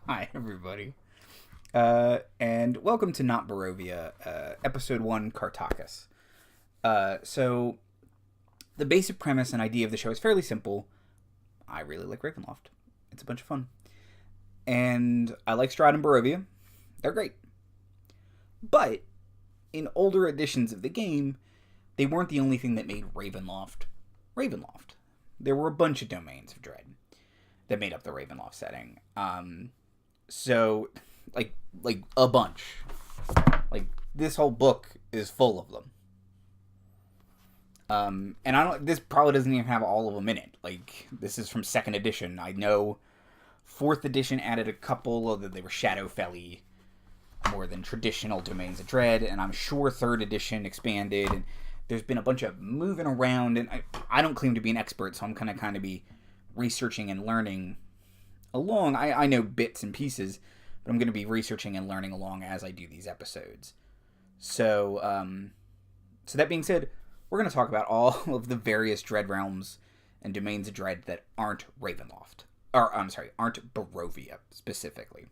Hi, everybody. And welcome to Not Barovia, Episode 1, Kartakass. So, the basic premise and idea of the show is fairly simple. I really like Ravenloft. It's a bunch of fun. And I like Strahd and Barovia. They're great. But, in older editions of the game, they weren't the only thing that made Ravenloft. There were a bunch of domains of Dread that made up the Ravenloft setting. So, like a bunch. Like, this whole book is full of them. And this probably doesn't even have all of them in it. Like, this is from 2nd edition. I know 4th edition added a couple, although they were Shadowfelly more than traditional domains of Dread, and I'm sure 3rd edition expanded, and there's been a bunch of moving around, and I don't claim to be an expert, so I'm gonna kind of be researching and learning along. I know bits and pieces, but I'm going to be researching and learning along as I do these episodes. So that being said, we're going to talk about all of the various Dread realms and domains of Dread that aren't Ravenloft. Aren't Barovia, specifically.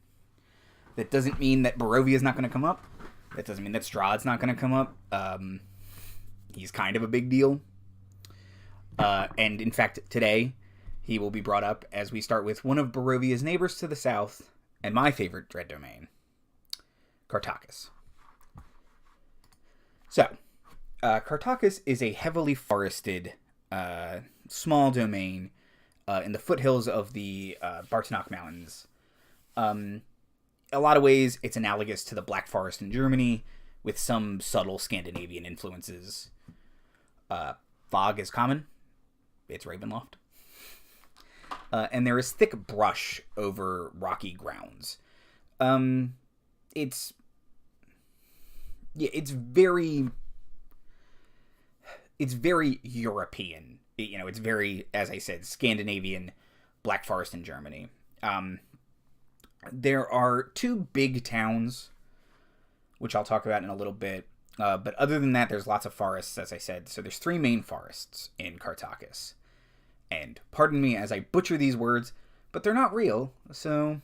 That doesn't mean that Barovia is not going to come up. That doesn't mean that Strahd's not going to come up. He's kind of a big deal. And in fact, today, he will be brought up as we start with one of Barovia's neighbors to the south, and my favorite Dread domain, Kartakass. So, Kartakass is a heavily forested, small domain in the foothills of the Bartanack Mountains. A lot of ways, it's analogous to the Black Forest in Germany, with some subtle Scandinavian influences. Fog is common. It's Ravenloft. And there is thick brush over rocky grounds. It's very European. You know, it's very, as I said, Scandinavian, Black Forest in Germany. There are 2 big towns, which I'll talk about in a little bit. But other than that, there's lots of forests, as I said. So there's 3 main forests in Kartakass. And pardon me as I butcher these words, but they're not real, so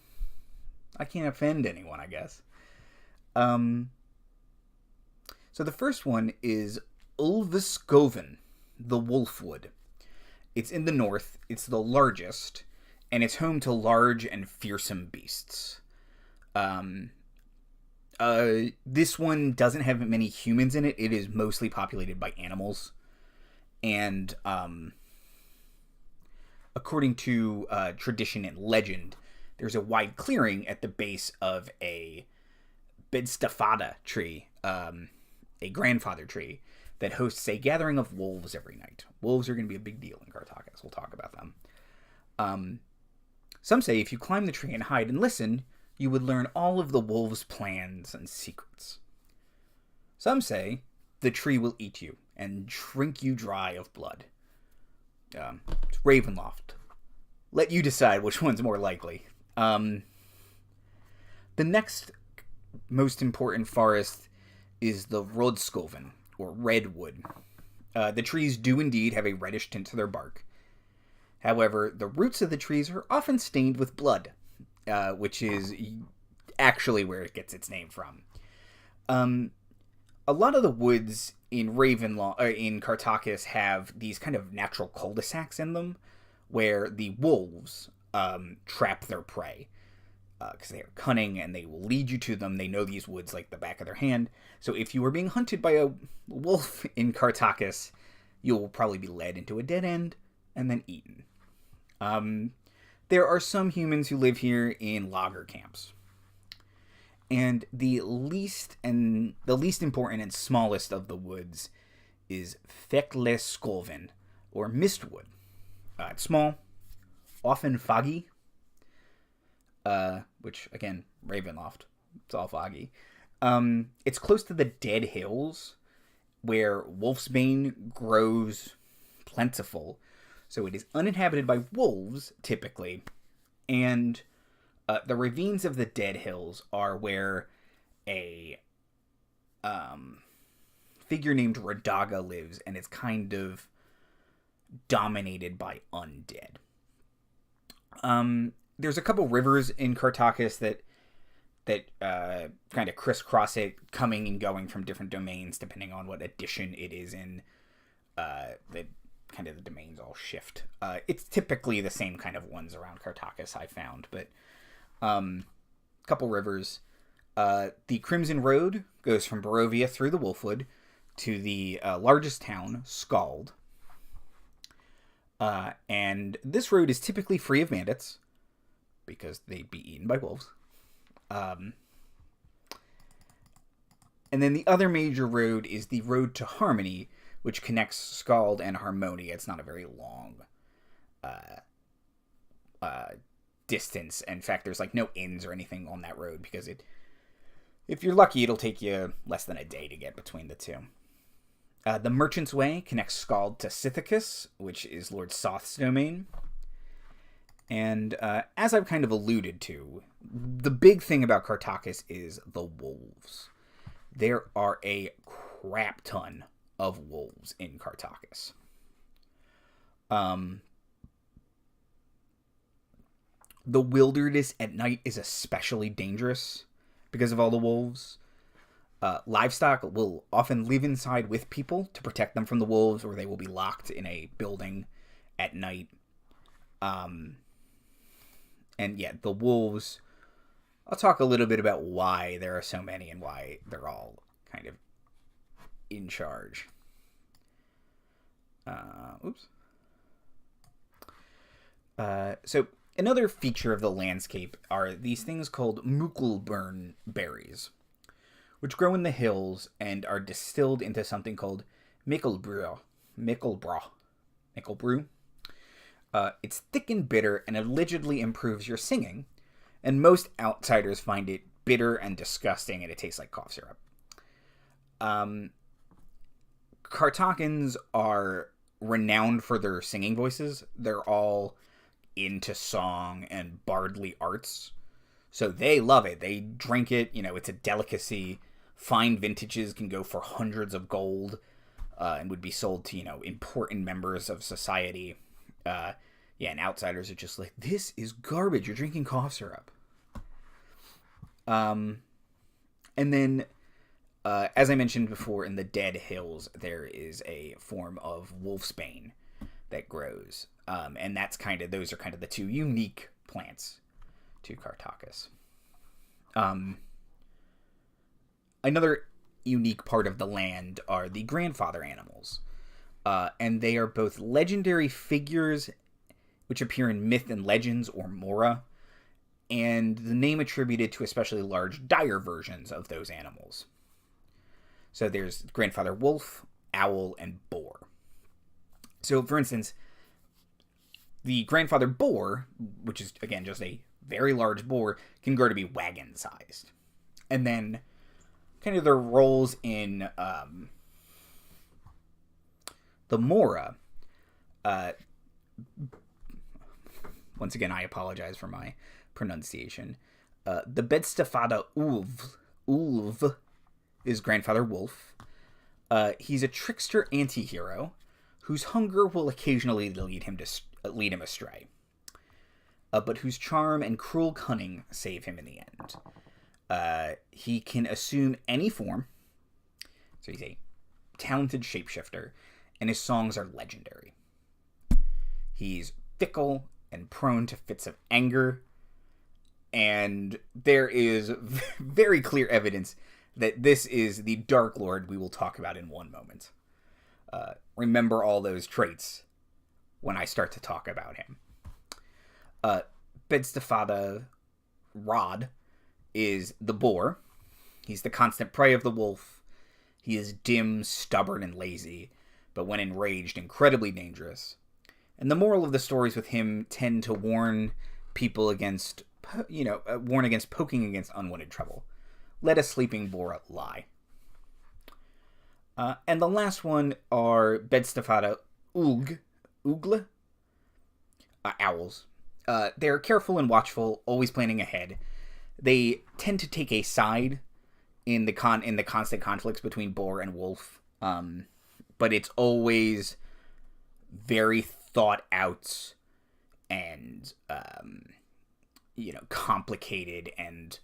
I can't offend anyone, I guess. So the first one is Wolveswere, the Wolfwood. It's in the north, it's the largest, and it's home to large and fearsome beasts. This one doesn't have many humans in it. It is mostly populated by animals. And, according to tradition and legend, there's a wide clearing at the base of a bedstafada tree, a grandfather tree, that hosts a gathering of wolves every night. Wolves are going to be a big deal in Kartakass. We'll talk about them. Some say if you climb the tree and hide and listen, you would learn all of the wolves' plans and secrets. Some say the tree will eat you and drink you dry of blood. It's Ravenloft. Let you decide which one's more likely. The next most important forest is the Rodskoven, or Redwood. The trees do indeed have a reddish tint to their bark. However, the roots of the trees are often stained with blood, which is actually where it gets its name from. A lot of the woods in in Kartakass have these kind of natural cul-de-sacs in them, where the wolves trap their prey, because they are cunning and they will lead you to them. They know these woods like the back of their hand. So if you are being hunted by a wolf in Kartakass, you will probably be led into a dead end and then eaten. there are some humans who live here in logger camps. And the least important and smallest of the woods is Fekleskolven, or Mistwood. It's small, often foggy, which, again, Ravenloft. It's all foggy. It's close to the Dead Hills, where Wolfsbane grows plentiful. So it is uninhabited by wolves, typically. And the ravines of the Dead Hills are where a figure named Radaga lives, and it's kind of dominated by undead. There's a couple rivers in Kartakass that kind of crisscross it, coming and going from different domains depending on what edition it is in. The domains all shift. It's typically the same kind of ones around Kartakass, I found, but couple rivers. The Crimson Road goes from Barovia through the Wolfwood to the largest town, Skald. And this road is typically free of bandits, because they'd be eaten by wolves. And then the other major road is the Road to Harmony, which connects Skald and Harmonia. It's not a very long distance. In fact, there's no inns or anything on that road, because if you're lucky, it'll take you less than a day to get between the two. The Merchant's Way connects Skald to Sithicus, which is Lord Soth's domain. And as I've kind of alluded to, the big thing about Kartakass is the wolves. There are a crap ton of wolves in Kartakass. The wilderness at night is especially dangerous because of all the wolves. Livestock will often live inside with people to protect them from the wolves, or they will be locked in a building at night. And yeah, the wolves, I'll talk a little bit about why there are so many and why they're all kind of in charge. So another feature of the landscape are these things called Muckelburn berries, which grow in the hills and are distilled into something called Mikkelbrew. It's thick and bitter and allegedly improves your singing, and most outsiders find it bitter and disgusting, and it tastes like cough syrup. Kartakans are renowned for their singing voices. They're all into song and bardly arts, so they love it. They drink it. It's a delicacy. Fine vintages can go for hundreds of gold, and would be sold to important members of society. And outsiders are just like, this is garbage. You're drinking cough syrup. And then, as I mentioned before, in the Dead Hills, there is a form of wolfsbane that grows. And those are kind of the two unique plants to Kartakass. Another unique part of the land are the grandfather animals. And they are both legendary figures which appear in myth and legends or mora, and the name attributed to especially large, dire versions of those animals. So there's grandfather wolf, owl, and boar. So, for instance, the grandfather boar, which is, again, just a very large boar, can grow to be wagon-sized. And then, kind of their roles in the mora, once again, I apologize for my pronunciation. The Bedstafada Ulv is grandfather wolf. He's a trickster anti-hero whose hunger will occasionally lead him astray, but whose charm and cruel cunning save him in the end. He can assume any form, so he's a talented shapeshifter, and his songs are legendary. He's fickle and prone to fits of anger, and there is very clear evidence that this is the Darklord we will talk about in one moment. Remember all those traits when I start to talk about him. Bedstafada Rod is the boar. He's the constant prey of the wolf. He is dim, stubborn, and lazy, but when enraged, incredibly dangerous. And the moral of the stories with him tend to warn people against, warn against poking against unwanted trouble. Let a sleeping boar lie. And the last one are Bedstafada Ugle, owls. They are careful and watchful, always planning ahead. They tend to take a side in the constant conflicts between boar and wolf, but it's always very thought out and complicated, and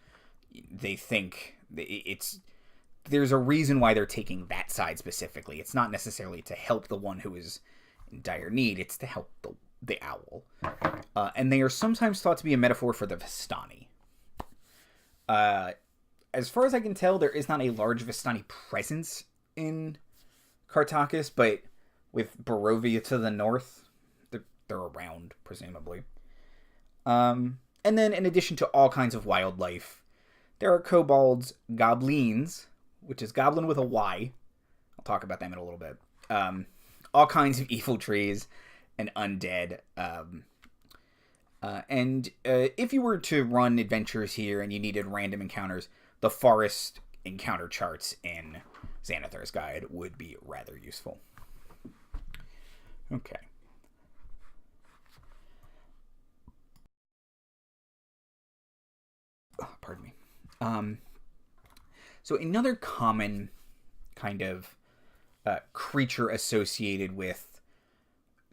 they think there's a reason why they're taking that side specifically. It's not necessarily to help the one who is in dire need, it's to help the owl. And they are sometimes thought to be a metaphor for the Vistani. As far as I can tell, there is not a large Vistani presence in Kartakass, but with Barovia to the north, they're around, presumably. And then, in addition to all kinds of wildlife, there are kobolds, goblins, which is goblin with a Y. I'll talk about them in a little bit. All kinds of evil trees and undead. And if you were to run adventures here and you needed random encounters, the forest encounter charts in Xanathar's Guide would be rather useful. Okay. Pardon me. So another common kind of creature associated with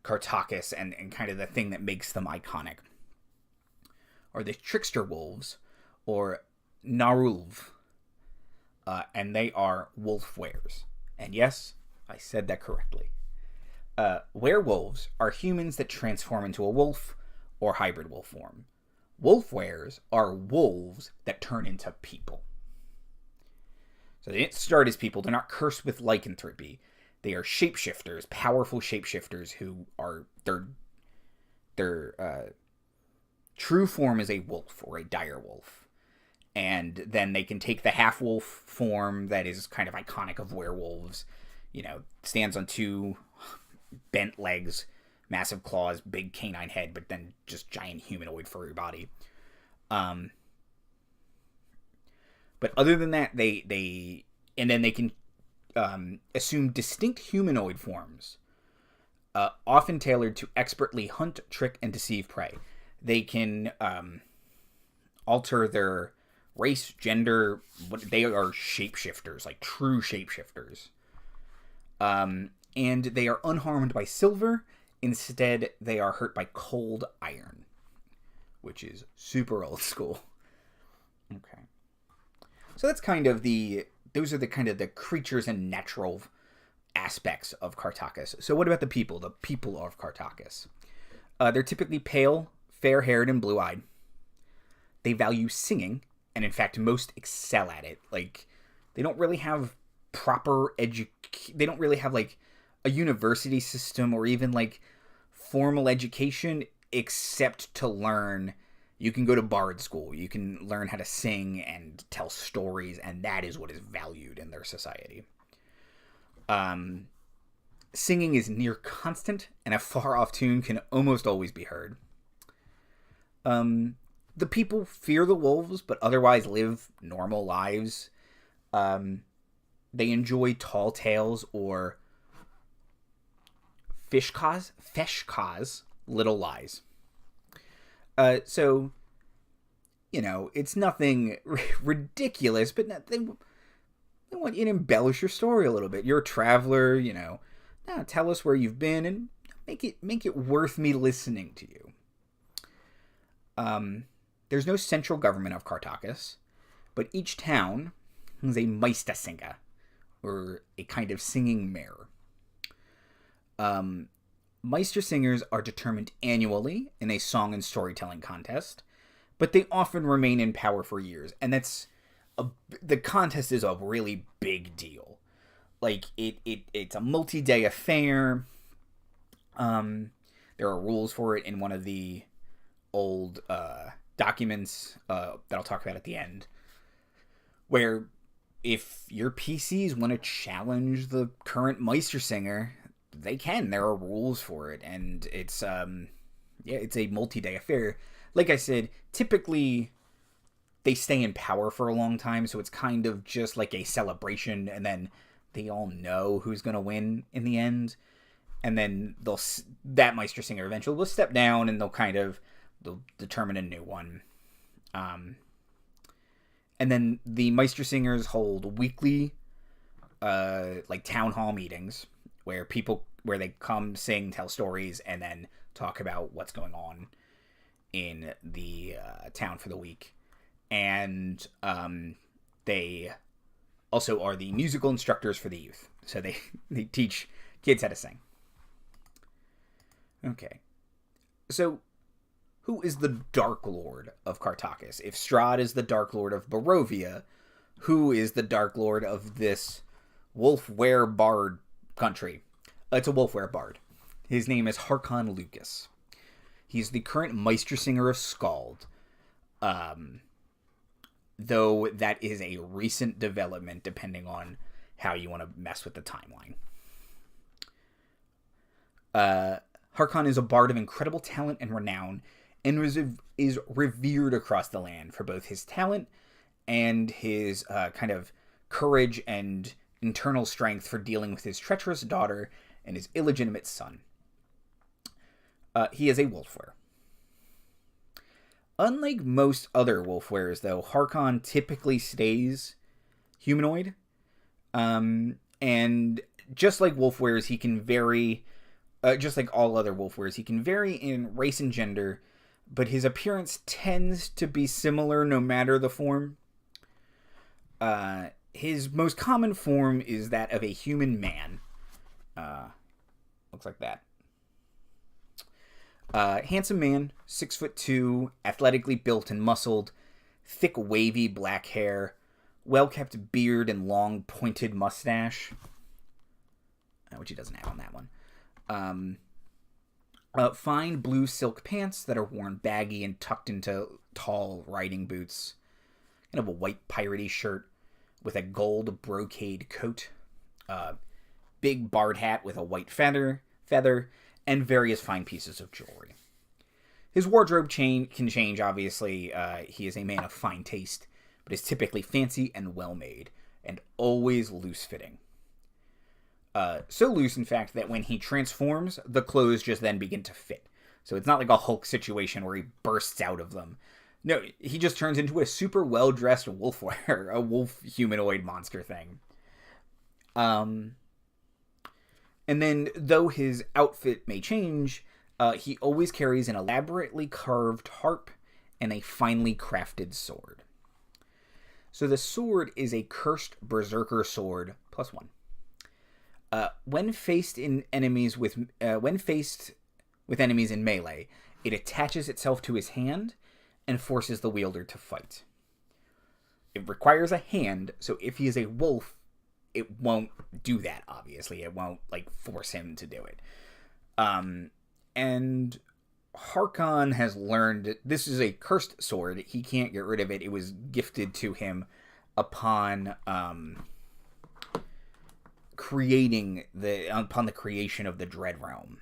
Kartakass and kind of the thing that makes them iconic are the trickster wolves, or Narulv. And they are wolfweres. And yes, I said that correctly. Werewolves are humans that transform into a wolf or hybrid wolf form. Wolfweres are wolves that turn into people. So they didn't start as people. They're not cursed with lycanthropy. They are shapeshifters, powerful shapeshifters who are their true form is a wolf or a dire wolf. And then they can take the half-wolf form that is kind of iconic of werewolves. Stands on two bent legs, massive claws, big canine head, but then just giant humanoid furry body. But other than that, they can assume distinct humanoid forms, often tailored to expertly hunt, trick, and deceive prey. They can alter their race, gender. They are shapeshifters, like true shapeshifters. And they are unharmed by silver. Instead, they are hurt by cold iron, which is super old school. Okay. So that's kind of those are the creatures and natural aspects of Kartakass. So what about the people? The people of Kartakass. They're typically pale, fair-haired, and blue-eyed. They value singing, and in fact, most excel at it. Like, they don't really have proper they don't really have, like, a university system or even, like, formal education, except to learn. You can go to bard school. You can learn how to sing and tell stories, and that is what is valued in their society. Singing is near constant, and a far-off tune can almost always be heard. The people fear the wolves, but otherwise live normal lives. They enjoy tall tales or feshkas, little lies. So, it's nothing ridiculous, but they want you to embellish your story a little bit. You're a traveler, tell us where you've been and make it worth me listening to you. There's no central government of Kartakass, but each town has a Meistersinger, or a kind of singing mayor. Meistersingers are determined annually in a song and storytelling contest, but they often remain in power for years, and the contest is a really big deal. Like, it's a multi-day affair. There are rules for it in one of the old documents that I'll talk about at the end, where if your PCs want to challenge the current Meistersinger, they can. There are rules for it, and it's it's a multi-day affair. Like I said, typically they stay in power for a long time, so it's kind of just like a celebration, and then they all know who's going to win in the end. And then that Meistersinger eventually will step down, and they'll determine a new one. And then the Meistersingers hold weekly, like town hall meetings where they come, sing, tell stories, and then talk about what's going on in the town for the week. And they also are the musical instructors for the youth, so they teach kids how to sing. Okay, so who is the Darklord of Kartakass? If Strahd is the Darklord of Barovia, who is the Darklord of this Wolfwere bard country? It's a Wolfwere bard. His name is Harkon Lucas. He's the current Meistersinger of Skald, though that is a recent development depending on how you want to mess with the timeline. Harkon is a bard of incredible talent and renown, and is revered across the land for both his talent and his kind of courage and internal strength for dealing with his treacherous daughter and his illegitimate son. He is a wolfwere. Unlike most other wolfweres, though, Harkon typically stays humanoid. And just like wolfweres, he can vary... just like all other wolfweres, he can vary in race and gender, but his appearance tends to be similar no matter the form. His most common form is that of a human man. Looks like that. Handsome man, 6'2", athletically built and muscled, thick wavy black hair, well-kept beard and long pointed mustache, which he doesn't have on that one. Fine blue silk pants that are worn baggy and tucked into tall riding boots. Kind of a white piratey shirt with a gold brocade coat. Big bard hat with a white feather, and various fine pieces of jewelry. His wardrobe can change, obviously. He is a man of fine taste, but is typically fancy and well-made, and always loose-fitting. So loose, in fact, that when he transforms, the clothes just then begin to fit. So it's not like a Hulk situation where he bursts out of them. No, he just turns into a super well-dressed wolfwere, a wolf humanoid monster thing. And then, though his outfit may change, he always carries an elaborately carved harp and a finely crafted sword. So the sword is a cursed berserker sword, +1. When faced with enemies in melee, it attaches itself to his hand and forces the wielder to fight. It requires a hand, so if he is a wolf, it won't do that, obviously. It won't, force him to do it. And Harkon has learned this is a cursed sword. He can't get rid of it. It was gifted to him upon the creation of the Dread Realm.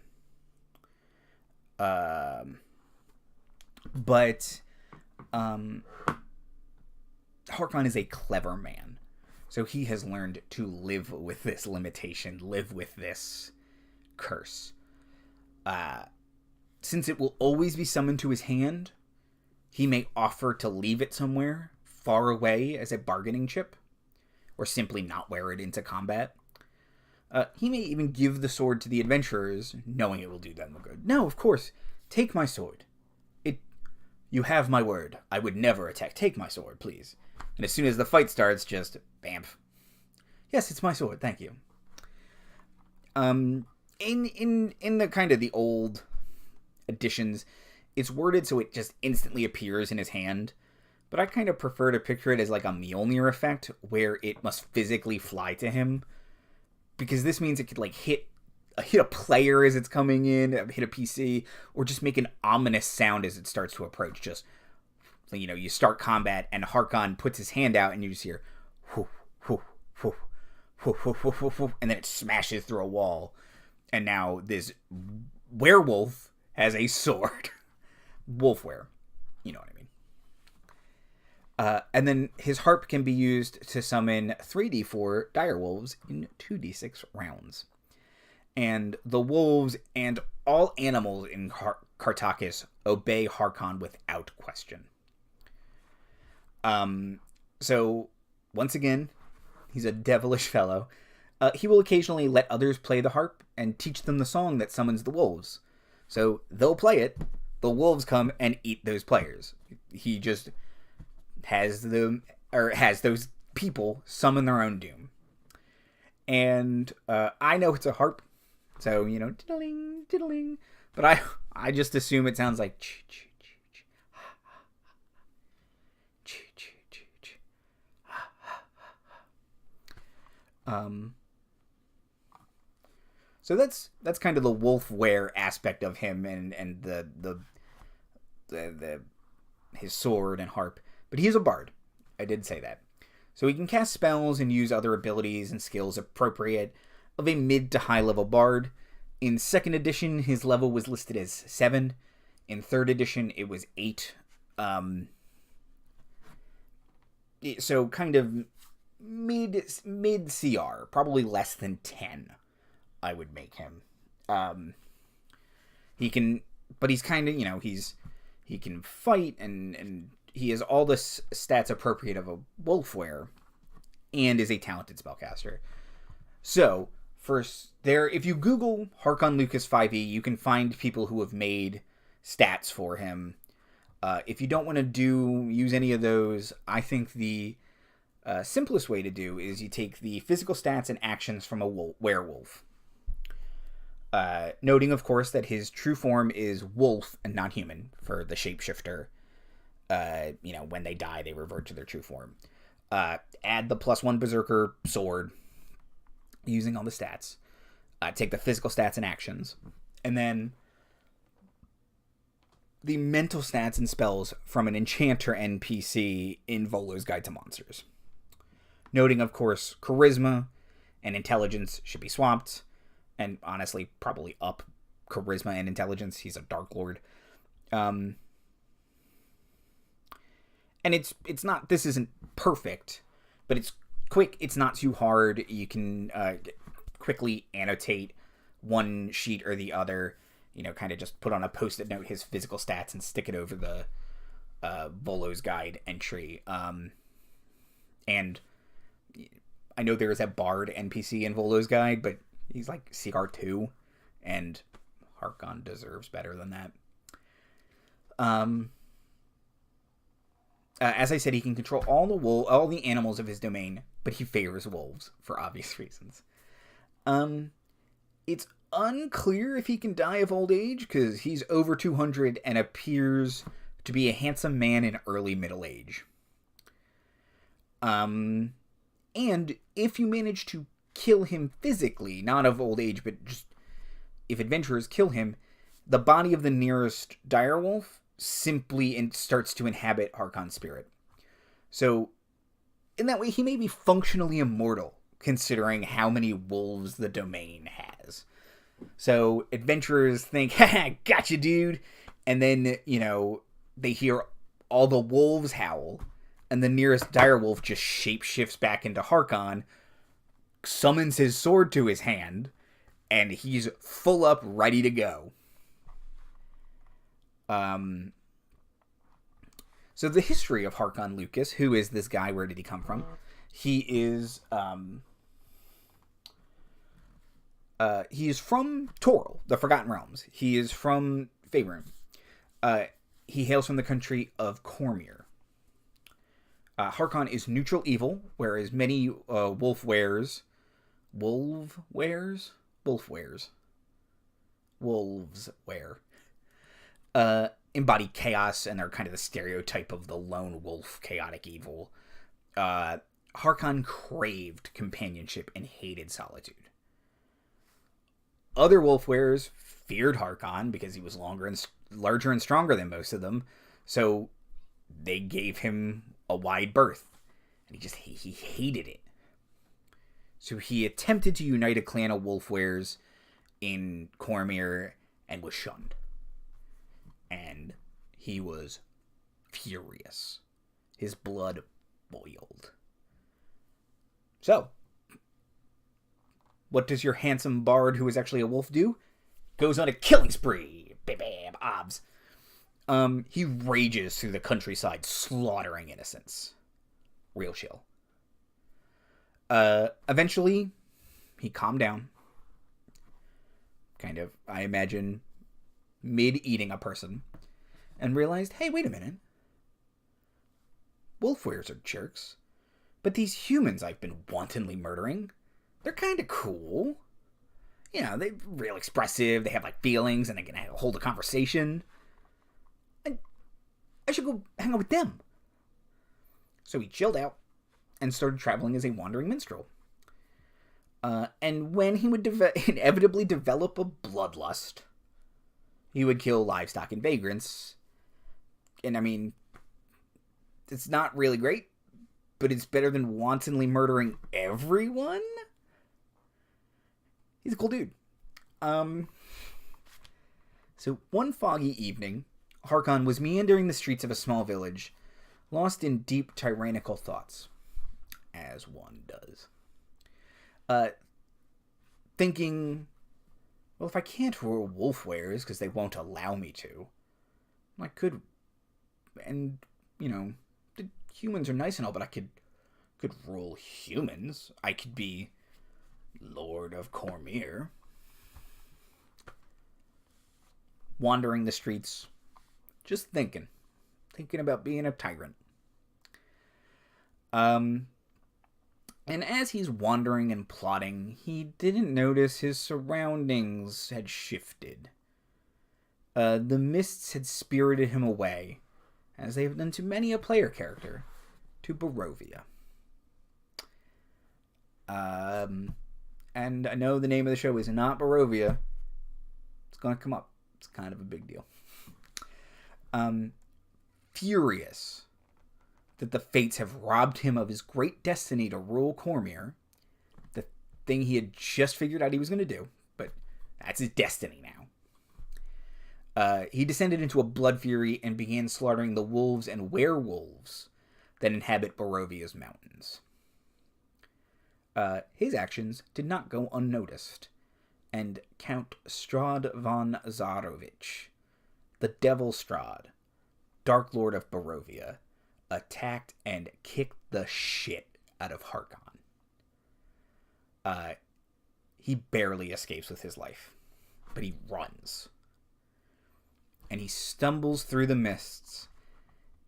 But Harkon is a clever man. So he has learned to live with this limitation, live with this curse. Since it will always be summoned to his hand, he may offer to leave it somewhere far away as a bargaining chip, or simply not wear it into combat. He may even give the sword to the adventurers, knowing it will do them good. No, of course, take my sword. You have my word. I would never attack. Take my sword, please. And as soon as the fight starts, just bamf. Yes, it's my sword. Thank you. In the kind of the old editions, it's worded so it just instantly appears in his hand. But I kind of prefer to picture it as like a Mjolnir effect, where it must physically fly to him. Because this means it could hit hit a player as it's coming in, hit a PC, or just make an ominous sound as it starts to approach. Just, you start combat and Harkon puts his hand out and you just hear, whoo, whoo, whoo, whoo, whoo, whoo, whoo, whoo, and then it smashes through a wall. And now this werewolf has a sword. Wolfwere. You know what I mean. And then his harp can be used to summon 3d4 direwolves in 2d6 rounds. And the wolves and all animals in Kartakass obey Harkon without question. So, once again, he's a devilish fellow. He will occasionally let others play the harp and teach them the song that summons the wolves. So, they'll play it, the wolves come and eat those players. He just has those people summon their own doom. And I know it's a harp, so diddling, diddling, but I just assume it sounds like ch ch ch ch ch ch ch ch. So that's kind of the wolfwere aspect of him and the his sword and harp. But he is a bard. I did say that. So he can cast spells and use other abilities and skills appropriate of a mid to high level bard. In 2nd edition, his level was listed as 7. In 3rd edition, it was 8. So kind of mid CR, probably less than 10, I would make him. He can, but he's kind of, he can fight and he has all the stats appropriate of a wolfwere and is a talented spellcaster. So, if you Google Harkon Lucas 5e, you can find people who have made stats for him. If you don't want to use any of those, I think the simplest way to do is you take the physical stats and actions from a werewolf. Noting, of course, that his true form is wolf and not human for the shapeshifter. When they die, they revert to their true form. Add the +1 berserker sword using all the stats. Take the physical stats and actions. And then the mental stats and spells from an enchanter NPC in Volo's Guide to Monsters. Noting, of course, charisma and intelligence should be swapped. And honestly, probably up charisma and intelligence. He's a Darklord. And it's not, this isn't perfect, but it's quick. It's not too hard. You can quickly annotate one sheet or the other, kind of just put on a post-it note his physical stats and stick it over the Volo's Guide entry. And I know there is a bard NPC in Volo's Guide, but he's like CR2, and Harkon deserves better than that. As I said, he can control all the animals of his domain, but he favors wolves for obvious reasons. It's unclear if he can die of old age, because he's over 200 and appears to be a handsome man in early middle age. And if you manage to kill him physically, not of old age, but just if adventurers kill him, the body of the nearest direwolf simply starts to inhabit Harkon's spirit. So, in that way, he may be functionally immortal, considering how many wolves the domain has. So, adventurers think, haha, gotcha, dude. And then, they hear all the wolves howl, and the nearest direwolf just shapeshifts back into Harkon, summons his sword to his hand, and he's full up, ready to go. So the history of Harkon Lucas, who is this guy, where did he come from? He is from Toril, the Forgotten Realms. He is from Faerun. He hails from the country of Cormyr. Harkon is neutral evil, whereas many wolfweres embody chaos and are kind of the stereotype of the lone wolf, chaotic evil. Harkon craved companionship and hated solitude. Other wolfweres feared Harkon because he was larger and stronger than most of them, so they gave him a wide berth, and he hated it. So he attempted to unite a clan of wolfweres in Cormyr and was shunned. And he was furious. His blood boiled. So, what does your handsome bard who is actually a wolf do? Goes on a killing spree. Bam, bam, obs. He rages through the countryside, slaughtering innocents. Real chill. Eventually, he calmed down. Kind of, I imagine, mid-eating a person. And realized, hey, wait a minute. Wolfweres are jerks. But these humans I've been wantonly murdering, they're kind of cool. You know, they're real expressive, they have, like, feelings, and they can hold a conversation. And I should go hang out with them. So he chilled out and started traveling as a wandering minstrel. And when he would inevitably develop a bloodlust, he would kill livestock and vagrants. And, I mean, it's not really great, but it's better than wantonly murdering everyone? He's a cool dude. So one foggy evening, Harkon was meandering the streets of a small village, lost in deep tyrannical thoughts, as one does. Thinking, well, if I can't rule wolfweres because they won't allow me to, I could, and, you know, the humans are nice and all, but I could rule humans. I could be Lord of Cormyr. Wandering the streets, just thinking about being a tyrant. And as he's wandering and plotting, he didn't notice his surroundings had shifted. The mists had spirited him away, as they have done to many a player character, to Barovia. And I know the name of the show is not Barovia. It's going to come up. It's kind of a big deal. Furious that the fates have robbed him of his great destiny to rule Cormyr, the thing he had just figured out he was going to do, but that's his destiny now. He descended into a blood fury and began slaughtering the wolves and werewolves that inhabit Barovia's mountains. His actions did not go unnoticed, and Count Strahd von Zarovich, the Devil Strahd, Darklord of Barovia, attacked and kicked the shit out of Harkon. He barely escapes with his life, but he runs. And he stumbles through the mists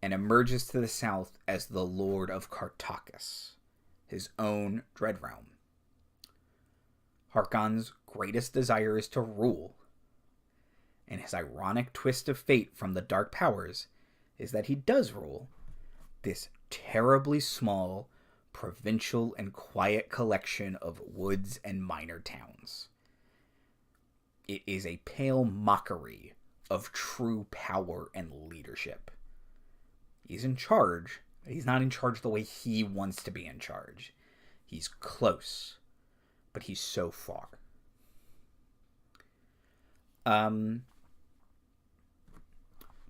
and emerges to the south as the Lord of Kartakass, his own dread realm. Harkon's greatest desire is to rule, and his ironic twist of fate from the Dark Powers is that he does rule this terribly small, provincial, and quiet collection of woods and minor towns. It is a pale mockery of true power and leadership. He's in charge, but he's not in charge the way he wants to be in charge. He's close, but he's so far.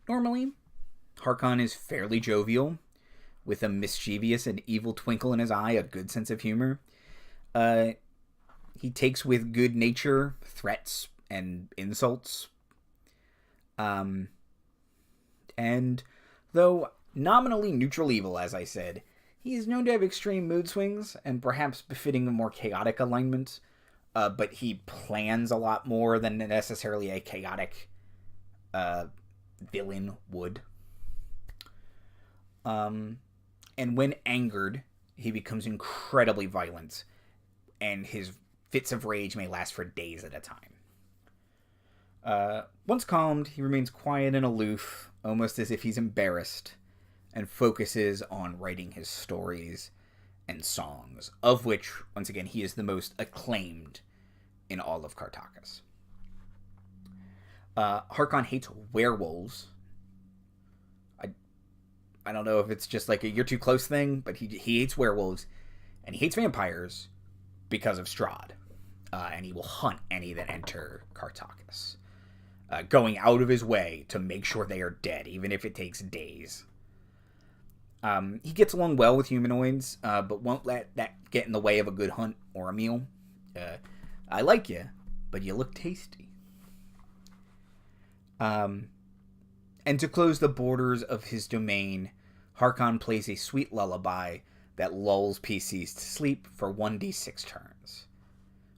Normally, Harkon is fairly jovial, with a mischievous and evil twinkle in his eye, a good sense of humor. He takes with good nature threats and insults. And though nominally neutral evil, as I said, he is known to have extreme mood swings and perhaps befitting a more chaotic alignment. But he plans a lot more than necessarily a chaotic villain would. And when angered, he becomes incredibly violent, and his fits of rage may last for days at a time. Once calmed, he remains quiet and aloof, almost as if he's embarrassed, and focuses on writing his stories and songs, of which, once again, he is the most acclaimed in all of Kartakass. Harkon hates werewolves. I don't know if it's just like a you're too close thing, but he hates werewolves, and he hates vampires because of Strahd. And he will hunt any that enter Kartakass, going out of his way to make sure they are dead, even if it takes days. He gets along well with humanoids, but won't let that get in the way of a good hunt or a meal. I like you, but you look tasty. And to close the borders of his domain, Harkon plays a sweet lullaby that lulls PCs to sleep for 1d6 turns.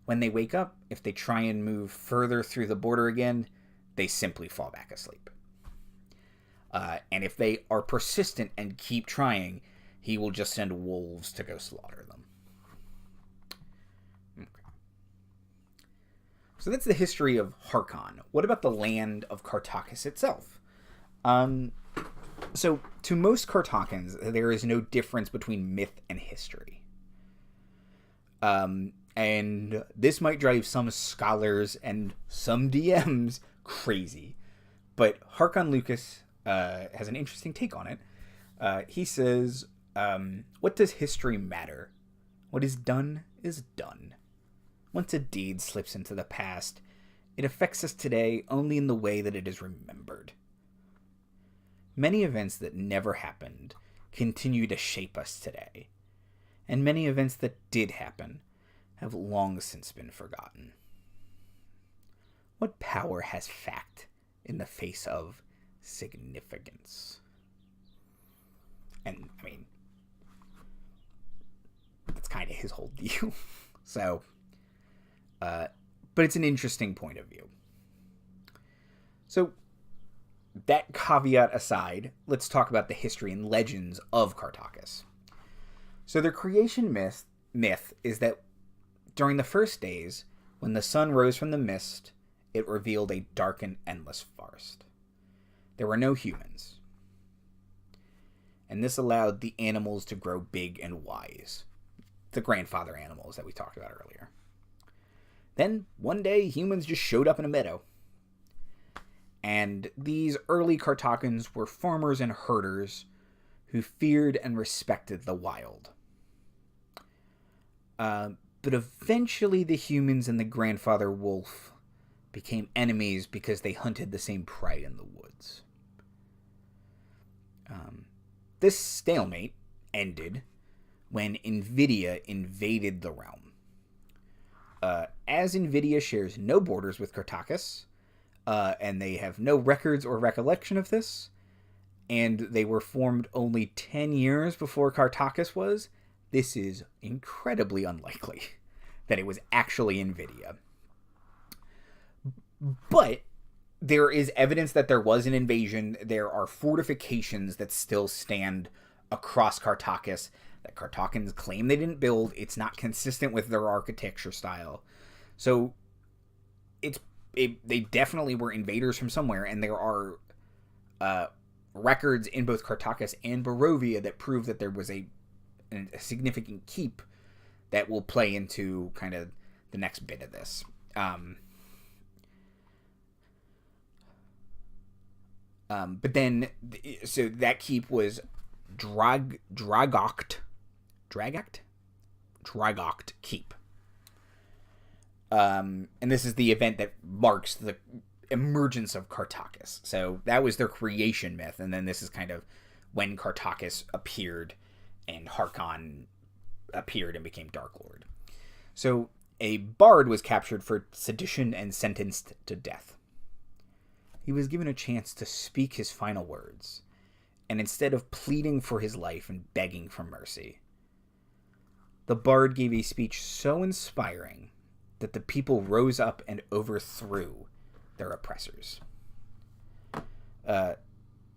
When they wake up, if they try and move further through the border again, they simply fall back asleep. And if they are persistent and keep trying, he will just send wolves to go slaughter them. Okay. So that's the history of Harkon. What about the land of Kartakass itself? So, to most Kartakans, there is no difference between myth and history. And this might drive some scholars and some DMs crazy. But Harkon Lucas has an interesting take on it. He says, what does history matter? What is done is done. Once a deed slips into the past, it affects us today only in the way that it is remembered. Many events that never happened continue to shape us today, and many events that did happen have long since been forgotten. What power has fact in the face of significance? And, I mean, that's kind of his whole deal. So, but it's an interesting point of view. So, that caveat aside, let's talk about the history and legends of Kartakass. So their creation myth is that during the first days, when the sun rose from the mist, it revealed a dark and endless forest. There were no humans. And this allowed the animals to grow big and wise. The grandfather animals that we talked about earlier. Then, one day, humans just showed up in a meadow. And these early Kartakans were farmers and herders who feared and respected the wild. But eventually the humans and the grandfather wolf became enemies because they hunted the same prey in the woods. This stalemate ended when Invidia invaded the realm. As Invidia shares no borders with Kartakass, and they have no records or recollection of this, and they were formed only 10 years before Kartakass was, this is incredibly unlikely that it was actually Invidia. But there is evidence that there was an invasion. There are fortifications that still stand across Kartakass that Kartakans claim they didn't build. It's not consistent with their architecture style. So they definitely were invaders from somewhere, and there are records in both Kartakass and Barovia that prove that there was a significant keep that will play into kind of the next bit of this. But then, so that keep was Dragocht Keep. And this is the event that marks the emergence of Kartakass. So that was their creation myth, and then this is kind of when Kartakass appeared and Harkon appeared and became Darklord. So a bard was captured for sedition and sentenced to death. He was given a chance to speak his final words, and instead of pleading for his life and begging for mercy, the bard gave a speech so inspiring that the people rose up and overthrew their oppressors.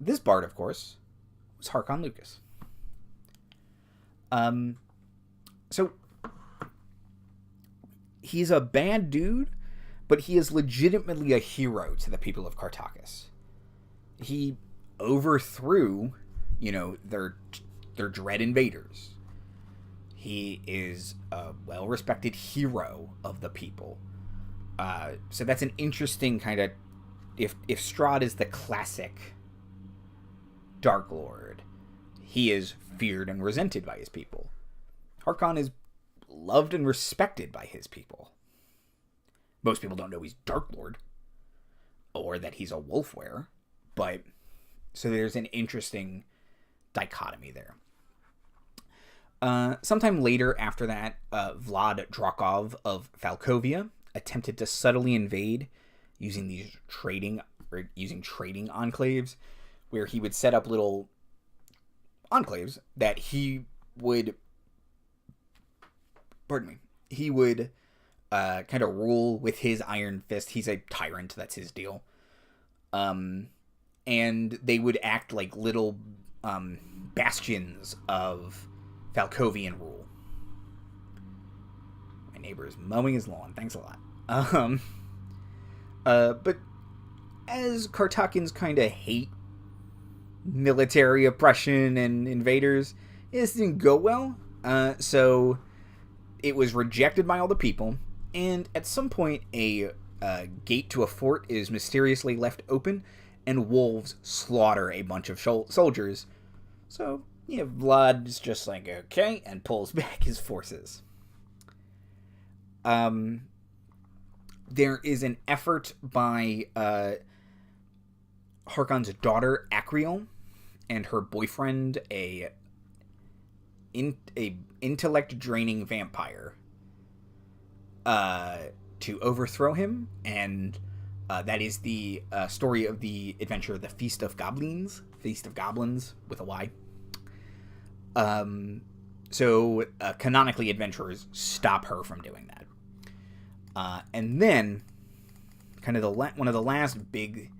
This bard, of course, was Harkon Lucas. So he's a bad dude, but he is legitimately a hero to the people of Kartakass. He overthrew, their dread invaders. He is a well-respected hero of the people. So that's an interesting kind of... If Strahd is the classic Darklord, he is feared and resented by his people. Harkon is loved and respected by his people. Most people don't know he's Darklord, or that he's a wolfwere, but so there's an interesting dichotomy there. Sometime later after that, Vlad Drakov of Falkovia attempted to subtly invade using trading enclaves, where he would set up little enclaves that he would kind of rule with his iron fist. He's a tyrant, that's his deal. And they would act like little bastions of Falkovian rule. My neighbor is mowing his lawn. Thanks a lot. But as Kartakans kind of hate military oppression and invaders, this didn't go well. So it was rejected by all the people, and at some point a gate to a fort is mysteriously left open, and wolves slaughter a bunch of soldiers. So, yeah, Vlad's just like, okay, and pulls back his forces. There is an effort by Harkon's daughter, Akriel, and her boyfriend, a intellect-draining vampire, to overthrow him, and that is the story of the adventure, The Feast of Goblins, with a Y. So canonically, adventurers stop her from doing that. And then, kind of one of the last big,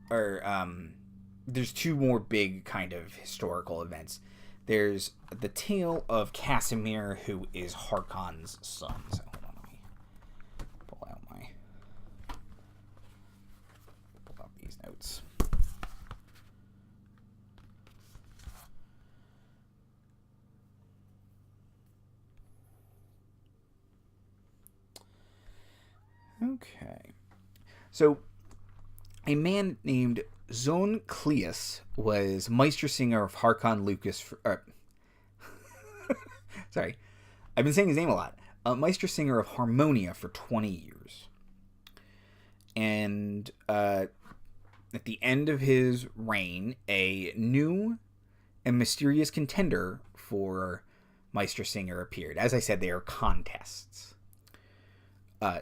there's two more big kind of historical events. There's the tale of Casimir, who is Harkon's son. So hold on, let me pull out these notes. Okay. So, a man named Zon Cleus was Meistersinger of Harkon Lucas. Sorry, I've been saying his name a lot. Meistersinger of Harmonia for 20 years. And at the end of his reign, a new and mysterious contender for Meistersinger appeared. As I said, they are contests.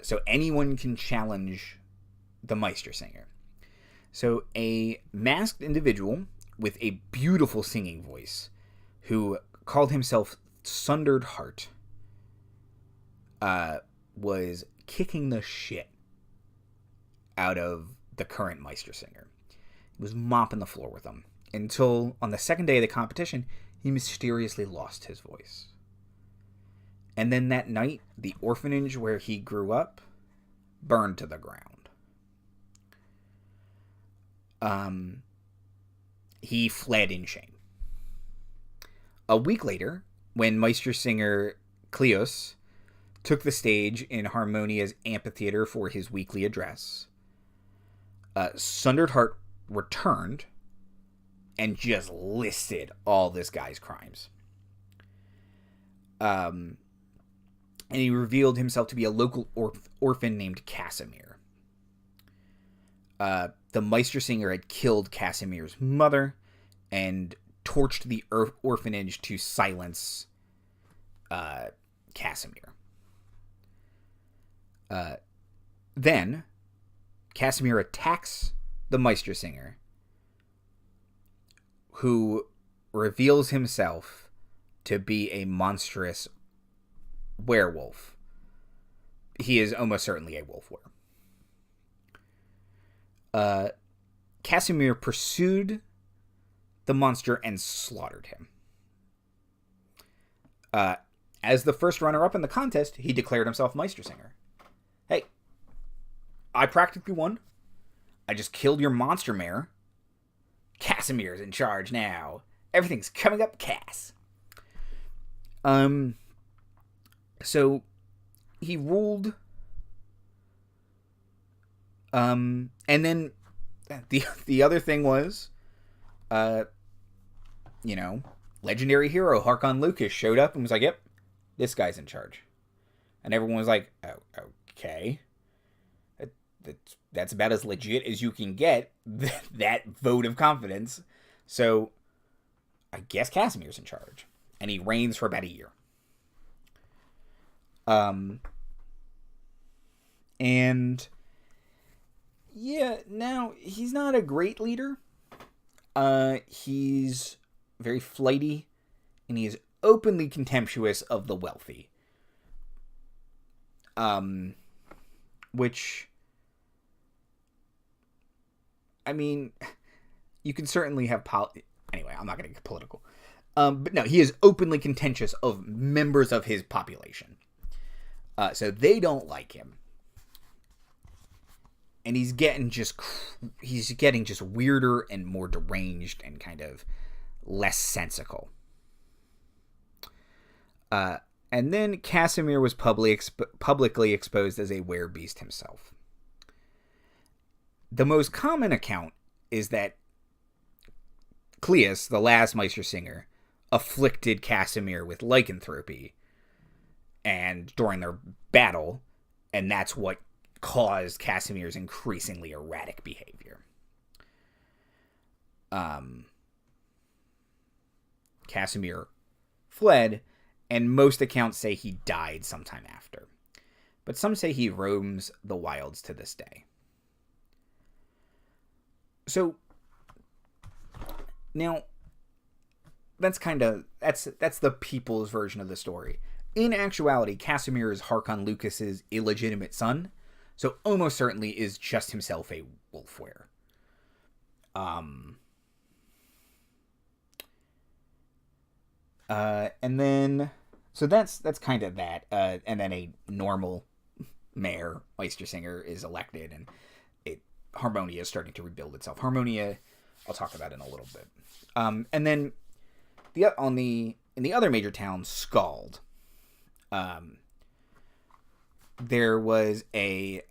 So anyone can challenge the Meistersinger. So a masked individual with a beautiful singing voice, who called himself Sundered Heart, was kicking the shit out of the current Meistersinger. He was mopping the floor with him, until on the second day of the competition, he mysteriously lost his voice. And then that night, the orphanage where he grew up burned to the ground. He fled in shame. A week later, when Meistersinger Cleus took the stage in Harmonia's amphitheater for his weekly address, Sundered Heart returned and just listed all this guy's crimes. And he revealed himself to be a local orphan named Casimir. The Meistersinger had killed Casimir's mother and torched the orphanage to silence Casimir. Then, Casimir attacks the Meistersinger, who reveals himself to be a monstrous werewolf. He is almost certainly a wolfwere. Casimir pursued the monster and slaughtered him. As the first runner-up in the contest, he declared himself Meistersinger. Hey, I practically won. I just killed your monster mare. Casimir's in charge now. Everything's coming up Cass. So he ruled And then the other thing was, legendary hero Harkon Lucas showed up and was like, "Yep, this guy's in charge," and everyone was like, "Oh, okay, that's about as legit as you can get." That vote of confidence. So, I guess Casimir's in charge, and he reigns for about a year. And yeah, now he's not a great leader. He's very flighty, and he is openly contemptuous of the wealthy. Which, I mean, you can certainly have anyway, I'm not going to get political. But no, he is openly contentious of members of his population. So they don't like him. And he's getting just weirder and more deranged and kind of less sensical. And then Casimir was publicly exposed as a werebeast himself. The most common account is that Cleus, the last Meistersinger, afflicted Casimir with lycanthropy and during their battle, and that's what caused Casimir's increasingly erratic behavior. Casimir fled, and most accounts say he died sometime after. But some say he roams the wilds to this day. So, now, that's the people's version of the story. In actuality, Casimir is Harkon Lucas's illegitimate son, so almost certainly is just himself a wolfwere. And then, so that's kind of that. And then a normal mayor, Meistersinger, is elected, and Harmonia is starting to rebuild itself. Harmonia, I'll talk about in a little bit. And then in the other major town, Skald, there was the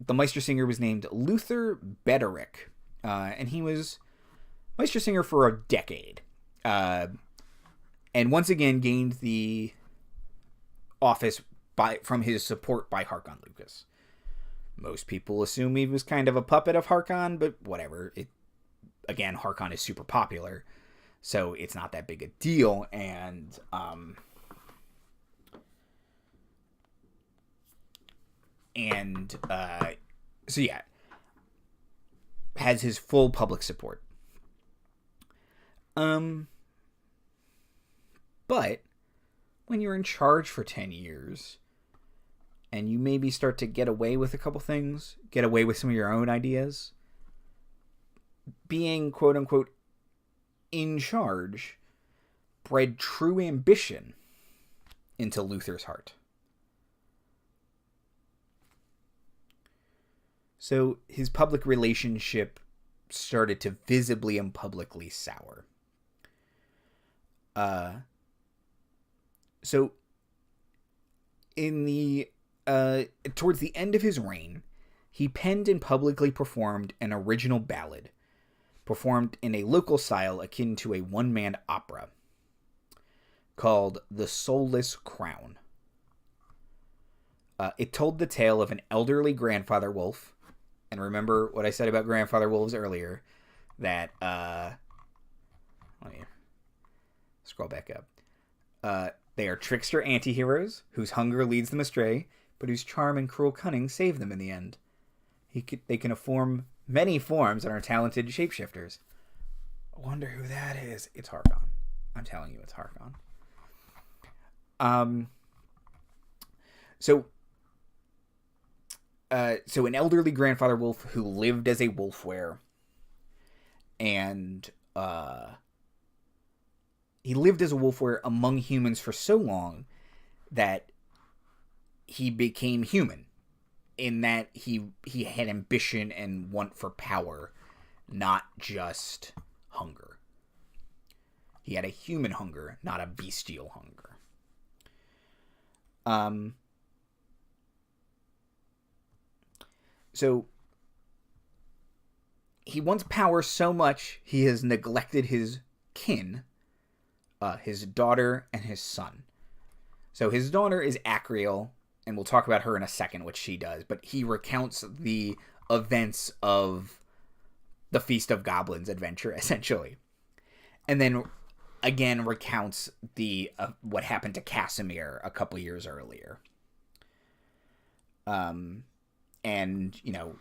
Meistersinger was named Luther Bederick, and he was Meistersinger for a decade, and once again gained the office from his support by Harkon Lucas. Most people assume he was kind of a puppet of Harkon, but whatever. Again, Harkon is super popular, so it's not that big a deal, and so yeah, has his full public support. But when you're in charge for 10 years and you maybe start to get away with a couple things, get away with some of your own ideas, being quote unquote in charge bred true ambition into Luther's heart. So his public relationship started to visibly and publicly sour. So in the towards the end of his reign, he penned and publicly performed an original ballad, performed in a local style akin to a one-man opera, called The Soulless Crown. It told the tale of an elderly grandfather wolf, and remember what I said about grandfather wolves earlier, that, let me scroll back up. They are trickster anti-heroes, whose hunger leads them astray, but whose charm and cruel cunning save them in the end. They can form many forms and are talented shapeshifters. I wonder who that is. It's Harkon. I'm telling you, it's Harkon. So an elderly grandfather wolf who lived as a wolfwere, and he lived as a wolfwere among humans for so long that he became human, in that he had ambition and want for power, not just hunger. He had a human hunger, not a bestial hunger. So he wants power so much he has neglected his kin, his daughter and his son. So his daughter is Acreal, and we'll talk about her in a second, what she does. But he recounts the events of the Feast of Goblins adventure, essentially. And then, again, recounts the what happened to Casimir a couple years earlier. And, you know,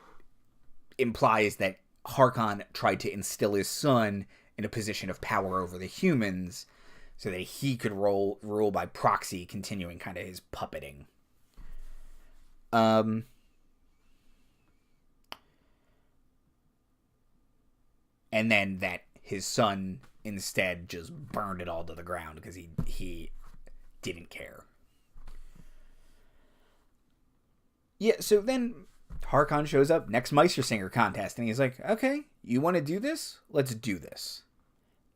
implies that Harkon tried to instill his son in a position of power over the humans so that he could rule by proxy, continuing kind of his puppeting. And then that his son instead just burned it all to the ground because he didn't care. Yeah, so then Harkon shows up next Meistersinger contest, and he's like, okay, you want to do this? Let's do this.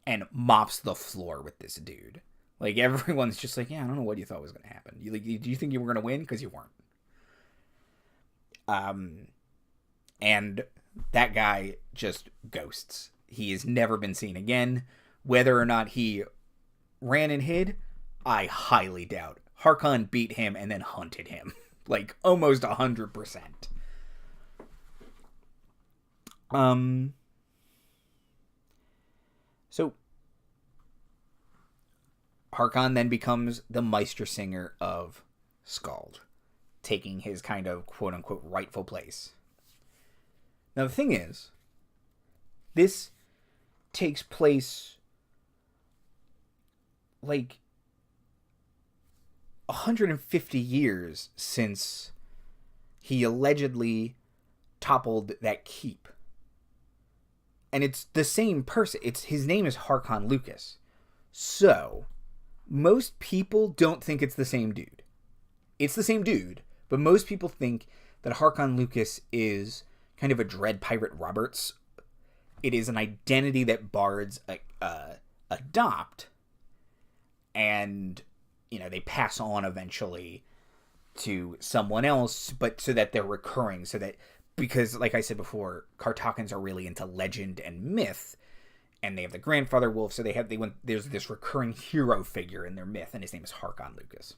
And mops the floor with this dude. Like, everyone's just like, yeah, I don't know what you thought was going to happen. Do you think you were going to win? Because you weren't. And that guy just ghosts. He has never been seen again. Whether or not he ran and hid, I highly doubt. Harkon beat him and then hunted him. Like, almost 100%. So, Harkon then becomes the Meistersinger of Skald, taking his kind of quote-unquote rightful place. Now, the thing is, this takes place like 150 years since he allegedly toppled that keep. And it's the same person. His name is Harkon Lucas. So, most people don't think it's the same dude. It's the same dude, but most people think that Harkon Lucas is kind of a Dread Pirate Roberts. It is an identity that bards adopt, and, you know, they pass on eventually to someone else, but so that they're recurring, so that, because, like I said before, Kartakans are really into legend and myth, and they have the grandfather wolf, so there's this recurring hero figure in their myth, and his name is Harkon Lucas.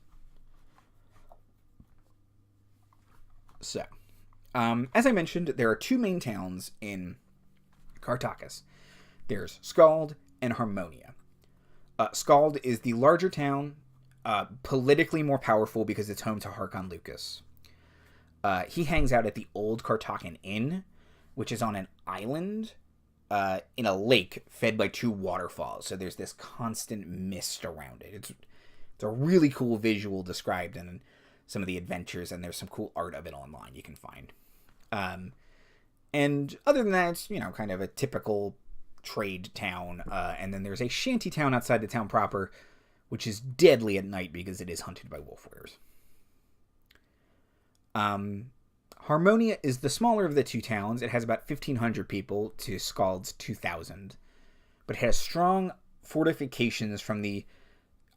So, as I mentioned, there are two main towns in Kartakass. There's Skald and Harmonia. Skald is the larger town, politically more powerful because it's home to Harkon Lucas. He hangs out at the Old Kartakan Inn, which is on an island in a lake fed by two waterfalls. So there's this constant mist around it. It's a really cool visual described in some of the adventures, and there's some cool art of it online you can find. And other than that, it's, you know, kind of a typical trade town. And then there's a shanty town outside the town proper, which is deadly at night because it is hunted by wolfweres. Harmonia is the smaller of the two towns. It has about 1,500 people to Skald's 2,000. But it has strong fortifications from the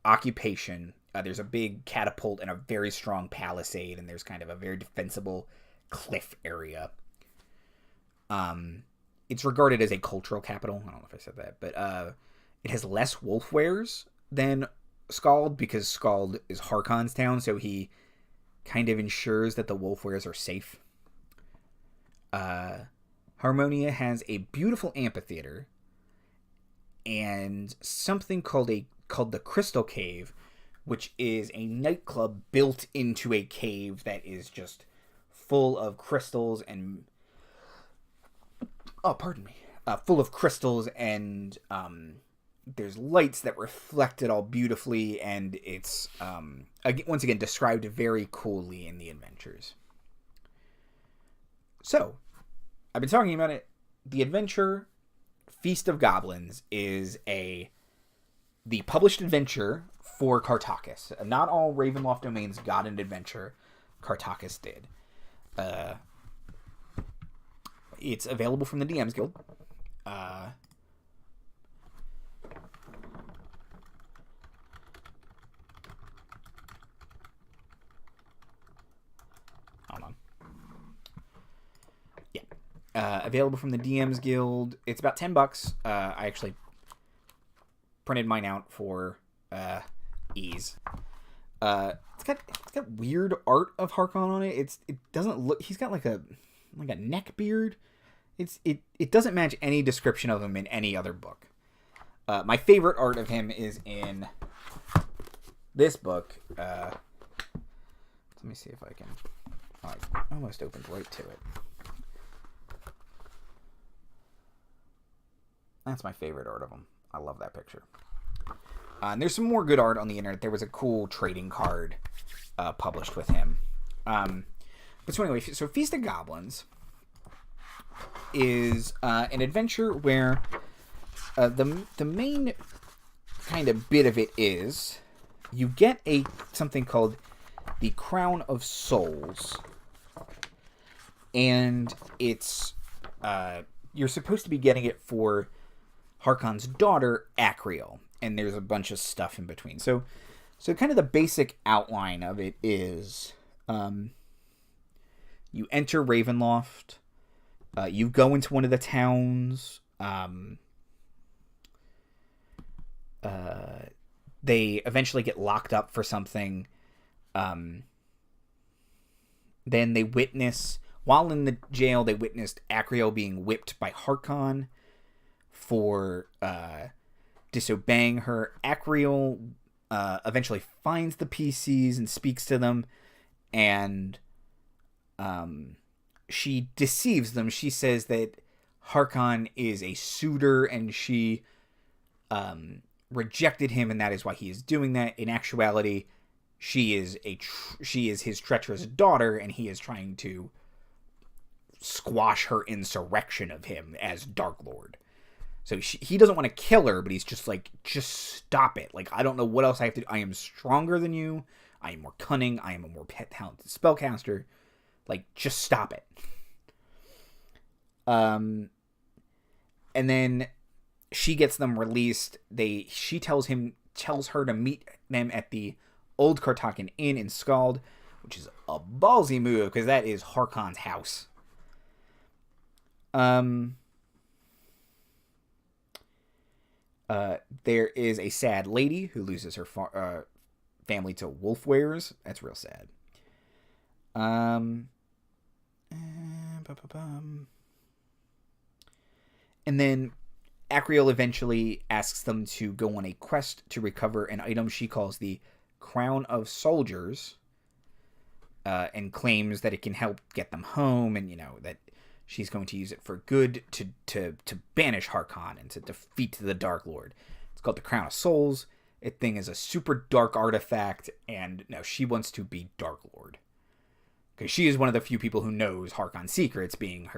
occupation. There's a big catapult and a very strong palisade, and there's kind of a very defensible cliff area. It's regarded as a cultural capital. I don't know if I said that, but it has less wolfweres than Skald because Skald is Harkon's town, so he kind of ensures that the wolfweres are safe. Harmonia has a beautiful amphitheater and something called the Crystal Cave, which is a nightclub built into a cave that is just full of crystals and full of crystals, and there's lights that reflect it all beautifully, and it's once again described very coolly in the adventures. So, I've been talking about it. The adventure Feast of Goblins is the published adventure for Kartakass. Not all Ravenloft domains got an adventure. Kartakass did. It's available from the DMs Guild. Hold on. Yeah. Available from the DM's Guild. It's about $10. I actually printed mine out for ease. It's got weird art of Harkon on it. It doesn't look. He's got like a neck beard. It doesn't match any description of him in any other book. My favorite art of him is in this book. Let me see if I can. Oh, I almost opened right to it. That's my favorite art of him. I love that picture. And there's some more good art on the internet. There was a cool trading card published with him. But so anyway, so Feast of Goblins is an adventure where the main kind of bit of it is you get something called the Crown of Souls, and it's you're supposed to be getting it for Harkon's daughter, Acriel, and there's a bunch of stuff in between. So kind of the basic outline of it is you enter Ravenloft, you go into one of the towns, they eventually get locked up for something, then they witness, while in the jail, they witnessed Acriel being whipped by Harkon for disobeying her. Acriel eventually finds the PCs and speaks to them, and she deceives them. She says that Harkon is a suitor, and she rejected him, and that is why he is doing that. In actuality, she is his treacherous daughter, and he is trying to squash her insurrection of him as Darklord. So he doesn't want to kill her, but he's just like, just stop it. Like, I don't know what else I have to do. I am stronger than you. I am more cunning. I am a more talented spellcaster. Like, just stop it. And then she gets them released. She tells her to meet them at the Old Kartakass Inn in Skald, which is a ballsy move because that is Harkon's house. There is a sad lady who loses her family to wolfweres. That's real sad. And then Acriel eventually asks them to go on a quest to recover an item she calls the Crown of Soldiers, and claims that it can help get them home, and that she's going to use it for good to banish Harkon and to defeat the Darklord. It's called the Crown of Souls. That thing is a super dark artifact, and now she wants to be Darklord. Because she is one of the few people who knows Harkon's secrets, being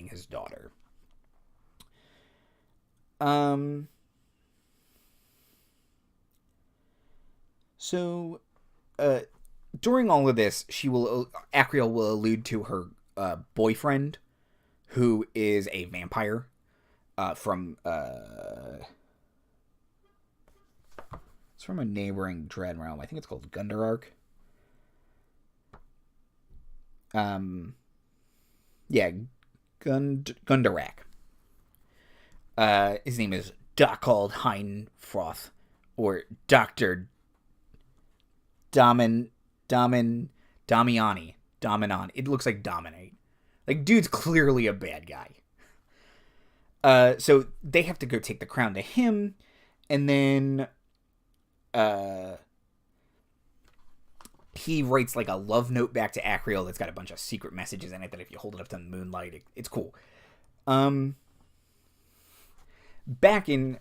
his daughter. So, during all of this, Acriel will allude to her boyfriend, who is a vampire from it's from a neighboring Dread realm. I think it's called Gundarark. Gundarak. His name is Darkhold Heinfroth, or Dr. Damiani. It looks like Dominate. Like, dude's clearly a bad guy. So they have to go take the crown to him, and then he writes like a love note back to Acriel that's got a bunch of secret messages in it that if you hold it up to the moonlight, it's cool. Back in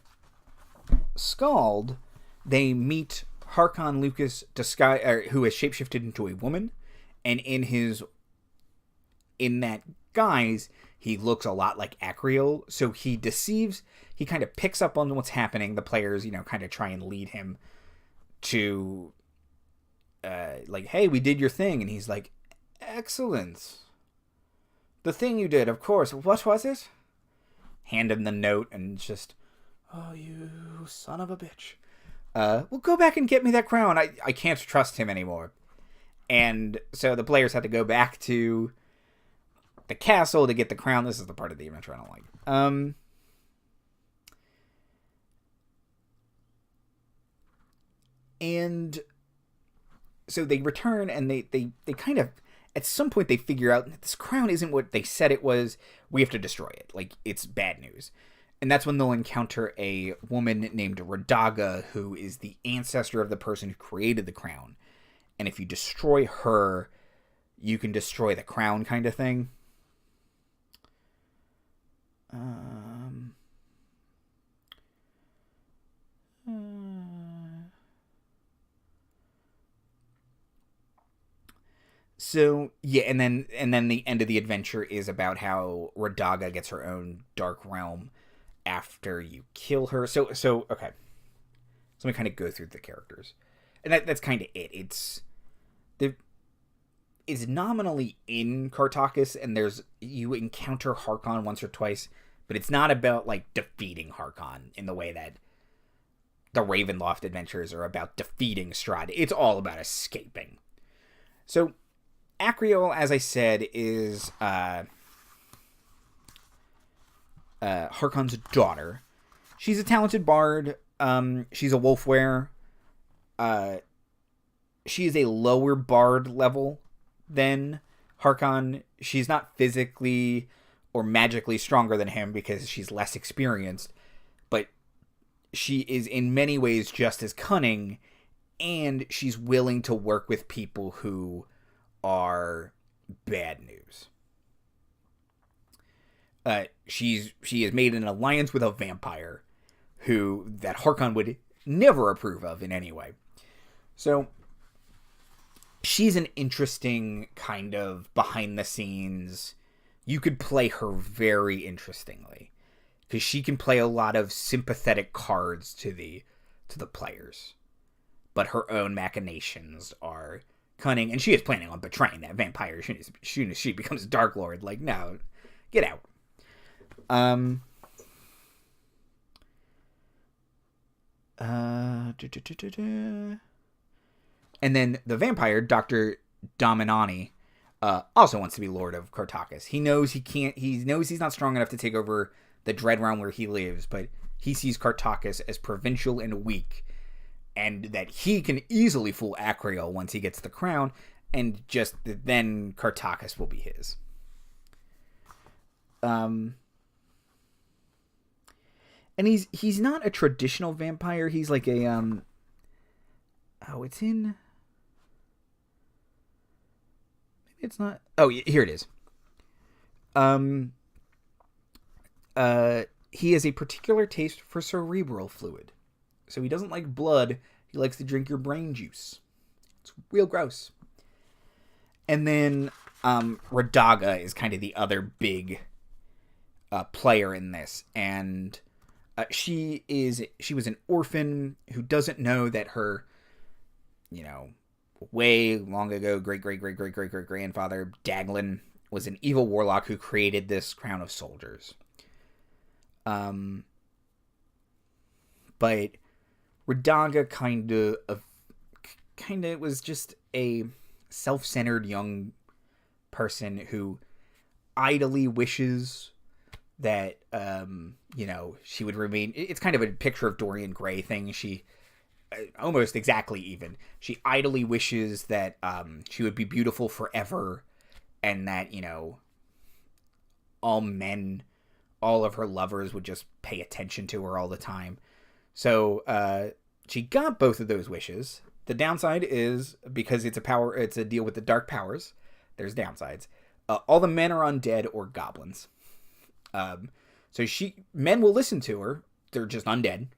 Skald, they meet Harkon Lucas, who has shapeshifted into a woman, and in that guise, he looks a lot like Acriel, so he deceives. He kind of picks up on what's happening. The players, kind of try and lead him to, like, hey, we did your thing, and he's like, excellent. The thing you did, of course. What was it? Hand him the note, and just, oh, you son of a bitch. Well, go back and get me that crown. I can't trust him anymore. And so the players had to go back to the castle to get the crown. This is the part of the adventure I don't like. And so they return, and they kind of, at some point, they figure out that this crown isn't what they said it was. We have to destroy it. Like, it's bad news. And that's when they'll encounter a woman named Radaga, who is the ancestor of the person who created the crown. And if you destroy her, you can destroy the crown, kind of thing. So yeah, and then the end of the adventure is about how Radaga gets her own dark realm after you kill her. So okay. So let me kind of go through the characters, and that's kind of it. It's nominally in Kartakass, and you encounter Harkon once or twice, but it's not about like defeating Harkon in the way that the Ravenloft adventures are about defeating Strahd. It's all about escaping. So Acreol, as I said, is Harkon's daughter. She's a talented bard. She's a wolfwere. She is a lower bard level than Harkon. She's not physically or magically stronger than him because she's less experienced, but she is in many ways just as cunning, and she's willing to work with people who are bad news. She has made an alliance with a vampire that Harkon would never approve of in any way. So she's an interesting kind of behind the scenes. You could play her very interestingly because she can play a lot of sympathetic cards to the players, but her own machinations are cunning, and she is planning on betraying that vampire as soon as she becomes Darklord. Like, no, get out. And then the vampire, Dr. Dominani, also wants to be Lord of Kartakass. He knows he's not strong enough to take over the Dread Realm where he lives, but he sees Kartakass as provincial and weak, and that he can easily fool Acreol once he gets the crown, and just then Kartakass will be his. And he's not a traditional vampire. He's like a it's in. Maybe it's not. Oh, here it is. He has a particular taste for cerebral fluid. So he doesn't like blood. He likes to drink your brain juice. It's real gross. And then Radaga is kind of the other big player in this. And she was an orphan who doesn't know that her, way long ago, great-great-great-great-great-great-grandfather, Daglin, was an evil warlock who created this crown of soldiers. But Radaga kind of was just a self-centered young person who idly wishes that, she would remain. It's kind of a picture of Dorian Gray thing. She, almost exactly even, she idly wishes that she would be beautiful forever, and that, all men, all of her lovers would just pay attention to her all the time. So she got both of those wishes. The downside is, because it's a deal with the dark powers, there's downsides. All the men are undead or goblins. So men will listen to her. They're just undead.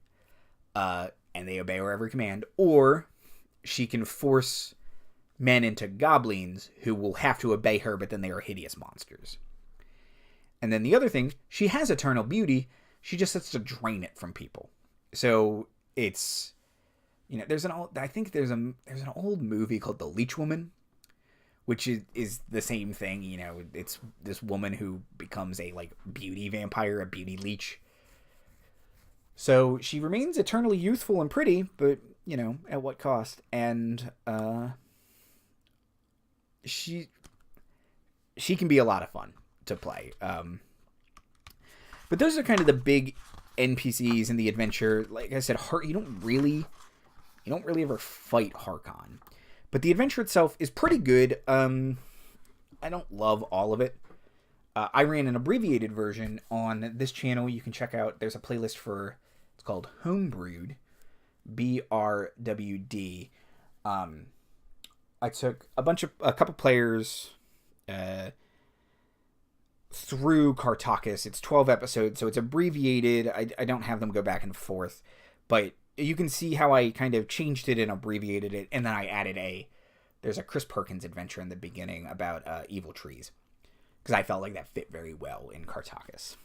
And they obey her every command. Or she can force men into goblins who will have to obey her, but then they are hideous monsters. And then the other thing, she has eternal beauty. She just has to drain it from people. So it's, there's an old movie called The Leech Woman, which is the same thing. It's this woman who becomes a beauty vampire, a beauty leech. So she remains eternally youthful and pretty, but at what cost? And she can be a lot of fun to play. But those are kind of the big NPCs in the adventure. Like I said, you don't really ever fight Harkon. But the adventure itself is pretty good. I don't love all of it. I ran an abbreviated version on this channel. You can check out. There's a playlist for. It's called Homebrewed, BRWD. I took a couple players through Kartakass. It's 12 episodes, so it's abbreviated. I don't have them go back and forth, but you can see how I kind of changed it and abbreviated it, and then I added there's a Chris Perkins adventure in the beginning about evil trees, because I felt like that fit very well in Kartakass.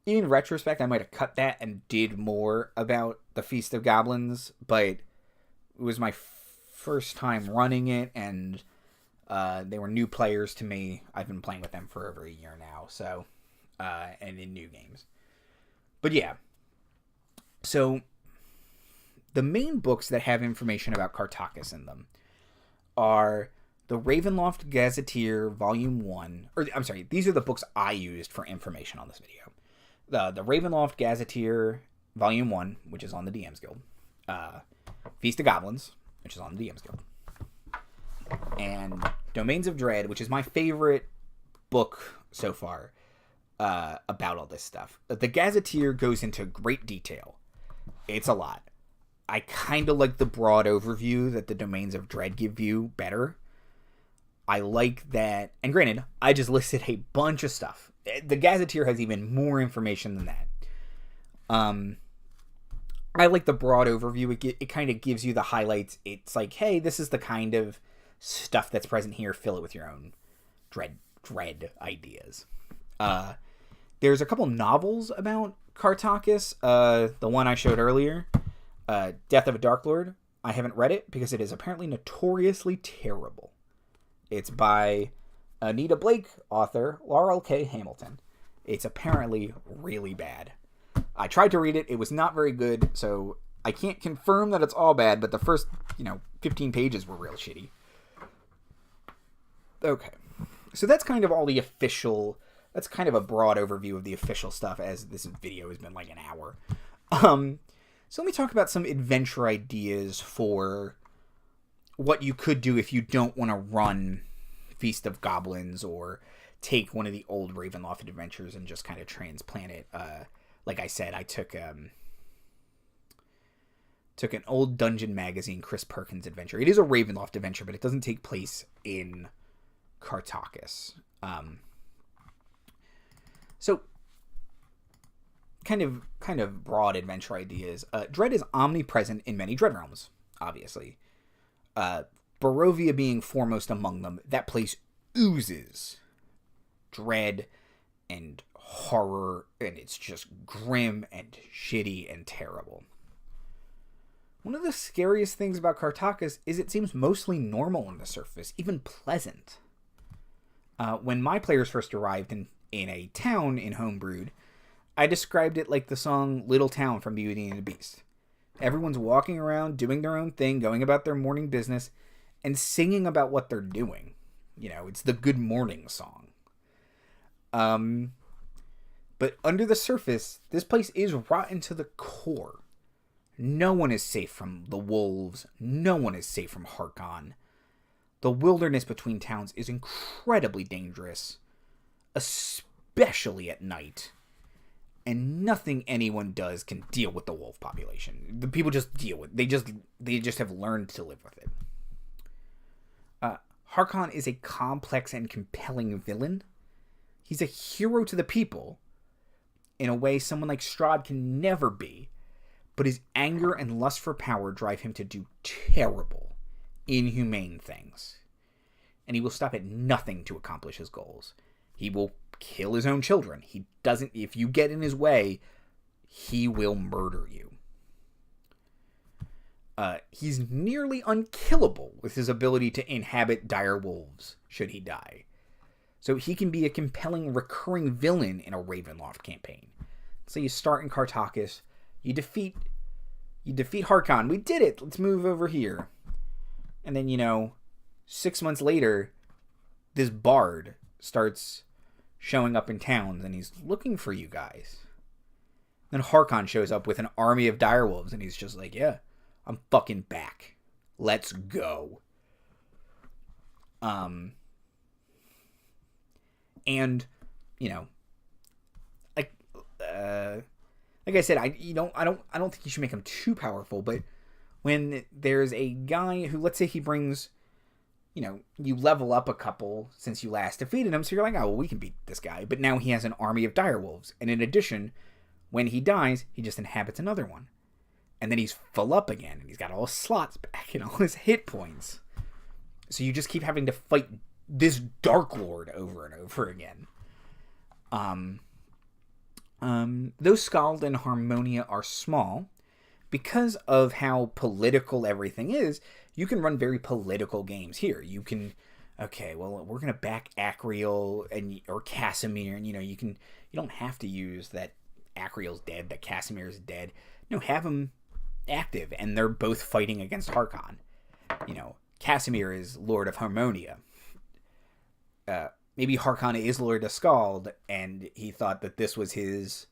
In retrospect, I might have cut that and did more about the Feast of Goblins, but it was my first time running it, and they were new players to me. I've been playing with them for over a year now, so and in new games. But yeah, so the main books that have information about Kartakass in them are the Ravenloft Gazetteer Volume 1, or I'm sorry, these are the books I used for information on this video. The Ravenloft Gazetteer Volume 1, which is on the DM's Guild. Feast of Goblins, which is on the DM's Guild. And Domains of Dread, which is my favorite book so far about all this stuff. The Gazetteer goes into great detail. It's a lot. I kind of like the broad overview that the Domains of Dread give you better. I like that. And granted, I just listed a bunch of stuff. The Gazetteer has even more information than that. I like the broad overview. It kind of gives you the highlights. It's like, hey, this is the kind of stuff that's present here. Fill it with your own dread ideas. There's a couple novels about Kartakass. The one I showed earlier, Death of a Darklord. I haven't read it because it is apparently notoriously terrible. It's by Anita Blake, author, Laurel K. Hamilton. It's apparently really bad. I tried to read it. It was not very good, so I can't confirm that it's all bad, but the first, 15 pages were real shitty. Okay. So that's kind of all the official... That's kind of a broad overview of the official stuff, as this video has been like an hour. So let me talk about some adventure ideas for what you could do if you don't want to run Feast of Goblins or take one of the old Ravenloft adventures and just kind of transplant it. Like I said, I took an old Dungeon Magazine Chris Perkins adventure. It is a Ravenloft adventure, but it doesn't take place in Kartakass. So kind of broad adventure ideas. Dread is omnipresent in many Dread realms, obviously. Barovia being foremost among them. That place oozes dread and horror, and it's just grim and shitty and terrible. One of the scariest things about Kartakass is it seems mostly normal on the surface, even pleasant. When my players first arrived in a town in Homebrewed, I described it like the song Little Town from Beauty and the Beast. Everyone's walking around, doing their own thing, going about their morning business, and singing about what they're doing. It's the good morning song. But under the surface, this place is rotten to the core. No one is safe from the wolves. No one is safe from Harkon. The wilderness between towns is incredibly dangerous, especially at night. And nothing anyone does can deal with the wolf population. The people just deal with it. They just have learned to live with it. Harkon is a complex and compelling villain. He's a hero to the people in a way someone like Strahd can never be. But his anger and lust for power drive him to do terrible, inhumane things. And he will stop at nothing to accomplish his goals. He will kill his own children. If you get in his way, he will murder you. He's nearly unkillable with his ability to inhabit dire wolves, should he die. So he can be a compelling recurring villain in a Ravenloft campaign. So you start in Kartakass, you defeat Harkon. We did it! Let's move over here. And then, 6 months later, this bard starts showing up in towns, and he's looking for you guys. Then Harkon shows up with an army of direwolves, and he's just like, yeah, I'm fucking back. Let's go. And, you know, like I said, I don't think you should make him too powerful, but when there's a guy who, let's say he brings, you know, you level up a couple since you last defeated him, so you're like, oh, well, we can beat this guy. But now he has an army of direwolves, and in addition, when he dies, he just inhabits another one. And then he's full up again, and he's got all his slots back and all his hit points. So you just keep having to fight this Darklord over and over again. Though Skald and Harmonia are small, because of how political everything is, you can run very political games here. You can, okay, well, we're gonna back Akriel or Casimir, and you don't have to use that Akriel's dead, that Casimir's dead. No, have them active, and they're both fighting against Harkon. Casimir is Lord of Harmonia. Maybe Harkon is Lord of Skald, and he thought that this was his,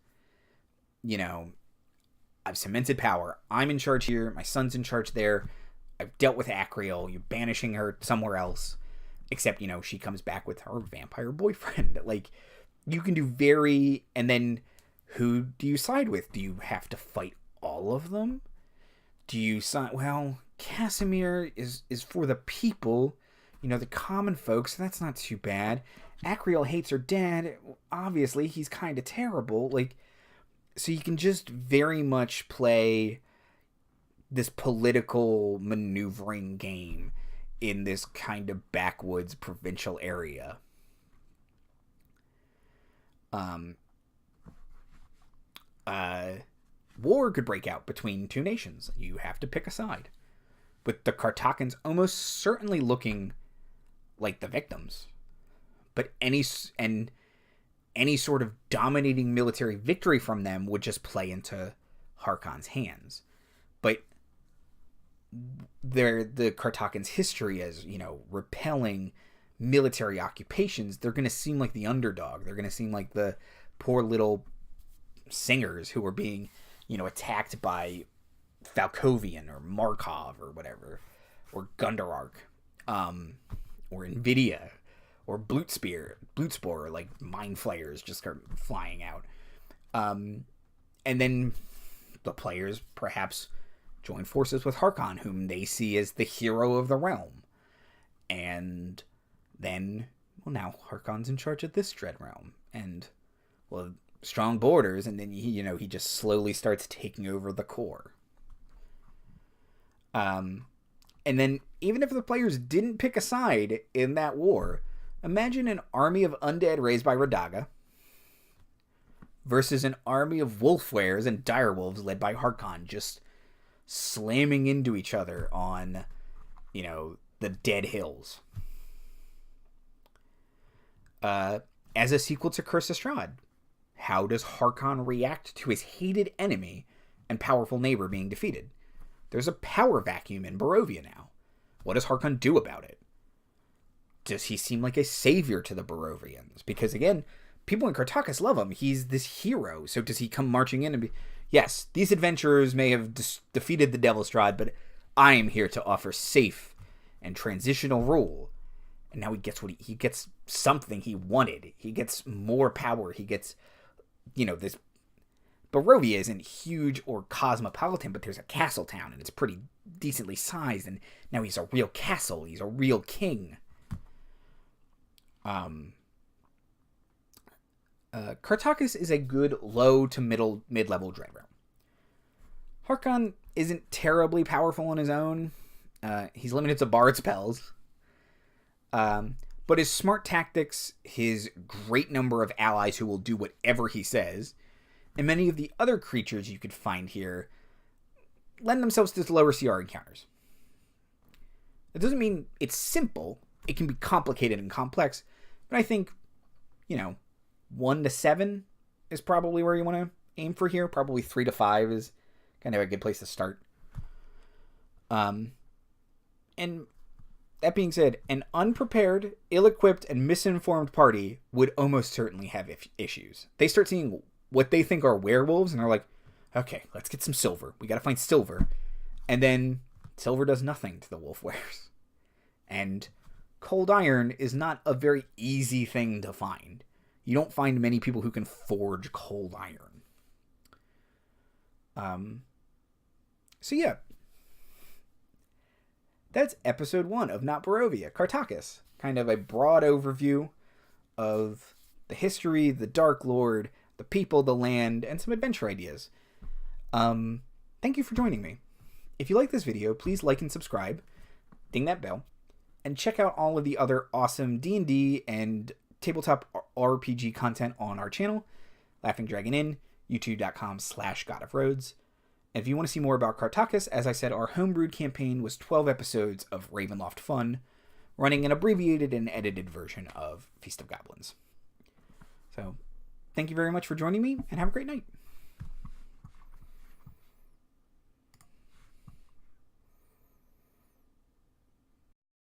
I've cemented power. I'm in charge here. My son's in charge there. I've dealt with Akriel. You're banishing her somewhere else. Except, she comes back with her vampire boyfriend. Like, you can do and then who do you side with? Do you have to fight all of them? Do you side, well, Casimir is for the people, the common folks, so that's not too bad. Akriel hates her dad. Obviously, he's kind of terrible. Like, so you can just very much play this political maneuvering game in this kind of backwoods provincial area. War could break out between two nations. You have to pick a side. With the Kartakass almost certainly looking like the victims. But any sort of dominating military victory from them would just play into Harkon's hands. But the Kartakass history as, repelling military occupations, they're going to seem like the underdog. They're going to seem like the poor little singers who were being, attacked by Falkovian or Markov or whatever, or Gundarark, or Nvidia, or Blutspore, like mind flayers just start flying out. And then the players perhaps join forces with Harkon, whom they see as the hero of the realm. And then, well, now Harkon's in charge of this Dread realm. And, well, strong borders, and then, he just slowly starts taking over the core. And then, even if the players didn't pick a side in that war, imagine an army of undead raised by Radaga versus an army of wolfweres and direwolves led by Harkon, just slamming into each other on, the dead hills. As a sequel to Curse of Strahd, how does Harkon react to his hated enemy and powerful neighbor being defeated? There's a power vacuum in Barovia now. What does Harkon do about it? Does he seem like a savior to the Barovians? Because, again, people in Kartakass love him. He's this hero. So does he come marching in and be, yes, these adventurers may have defeated the Devil's Strahd, but I am here to offer safe and transitional rule. And now he gets he gets something he wanted. He gets more power. He gets, this. Barovia isn't huge or cosmopolitan, but there's a castle town, and it's pretty decently sized, and now he's a real castle. He's a real king. Kartakass is a good low to mid-level Dread realm. Harkon isn't terribly powerful on his own. He's limited to bard spells. But his smart tactics, his great number of allies who will do whatever he says, and many of the other creatures you could find here lend themselves to lower CR encounters. That doesn't mean it's simple. It can be complicated and complex, but I think, 1 to 7 is probably where you want to aim for here. Probably 3 to 5 is kind of a good place to start. And That being said, an unprepared, ill-equipped, and misinformed party would almost certainly have issues. They start seeing what they think are werewolves, and they're like, okay, let's get some silver. We gotta find silver. And then silver does nothing to the wolfweres. And cold iron is not a very easy thing to find. You don't find many people who can forge cold iron. So yeah. That's episode 1 of Not Barovia, Kartakass. Kind of a broad overview of the history, the Darklord, the people, the land, and some adventure ideas. Thank you for joining me. If you like this video, please like and subscribe, ding that bell, and check out all of the other awesome D&D and tabletop RPG content on our channel, Laughing Dragon Inn, youtube.com/God of Roads. And if you want to see more about Kartakass, as I said, our homebrewed campaign was 12 episodes of Ravenloft fun, running an abbreviated and edited version of Feast of Goblins. So, thank you very much for joining me, and have a great night.